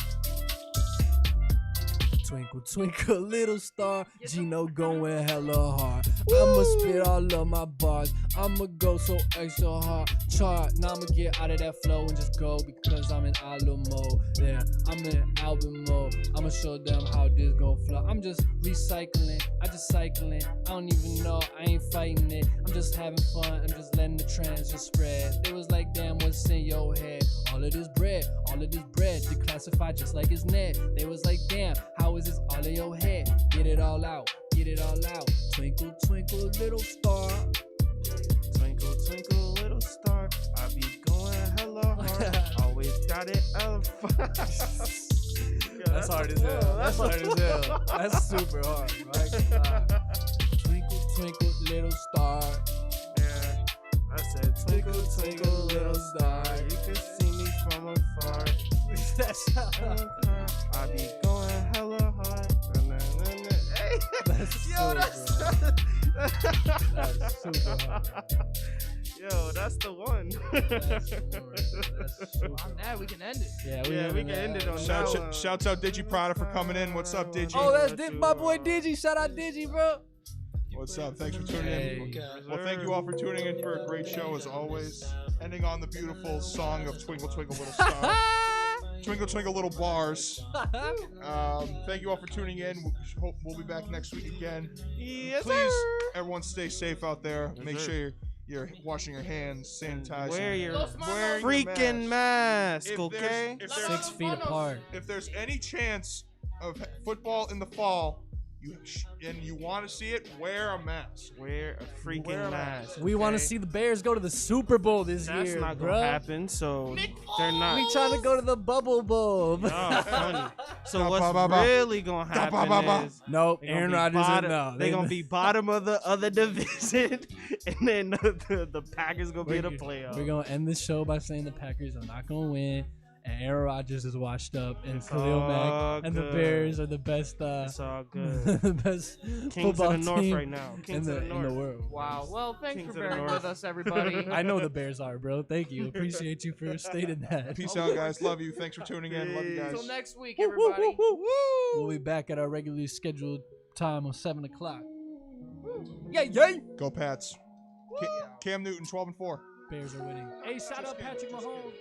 Twinkle, twinkle, little star. Gino going hella hard. I'ma spit all of my bars. I'ma go so extra hard. Chart. Now I'ma get out of that flow and just go because I'm in album mode. Yeah, I'm in album mode. I'ma show them how this gon' flow. I'm just recycling. I just cycling. I don't even know. I ain't fighting it. I'm just having fun. I'm just letting the trends just spread. They was like, damn, what's in your head? All of this bread, declassified just like it's net. They was like, damn, how is this all in your head? Get it all out, get it all out. Twinkle, twinkle, little star. Twinkle, twinkle, little star. I be going hella hard. Always got it out. That's hard as hell. That's hard as hell. That's super hard. Right? Twinkle, twinkle, little star. Yeah, I said twinkle, twinkle, little star. You can see me from afar. That's I be going hella hard. Hey, That's yo, super That's super hard. Yo, that's the one. That's super On that, we can end it. Yeah, Yeah, we can end it on that one. Shouts out Digi Prada for coming in. What's up, Digi? Oh, that's my boy Digi. Shout out Digi, bro. What's up? Thanks for tuning in. Hey. Well, thank you all for tuning in for a great show as always. Ending on the beautiful song of Twinkle Twinkle Little Star. Twinkle Twinkle Little Bars. Thank you all for tuning in. Hope we'll be back next week again. Yes, Please, sir. everyone, stay safe out there. Yes, Make sir. sure you're washing your hands, sanitizing. Wear your wearing your freaking mask, If okay? there's 6 feet apart. if there's any chance of football in the fall, you want to see it, wear a mask. Wear a freaking Wear a mask. We want to okay? see the Bears go to the Super Bowl this That's year, not bro. gonna happen. So they're not. We trying to go to the Bubble Bowl. Oh, funny. So Ba, what's ba, ba, ba. really gonna Ba, ba, ba, happen ba. is Nope, they gonna Aaron be Rodgers is bottom- no. They gonna be bottom of the other division, and then the Packers gonna be in the playoffs. We're gonna end this show by saying the Packers are not gonna win, and Aaron Rodgers is washed up, and It's Khalil all Mack and the good. Bears are the best. It's all good. the best Kings football of the North team right now. in Kings the of the North. world. Wow. Well, thanks Kings for of the bearing North. with us, everybody. I know the Bears are, bro. Thank you. Appreciate you for stating that. Peace out, guys. Love you. Thanks for tuning in. Love you guys. Until next week, everybody. We'll be back at our regularly scheduled time of 7 o'clock. Yay, yay! Go Pats. Cam Newton, 12-4. Bears are winning. Hey, shout out Patrick Mahomes.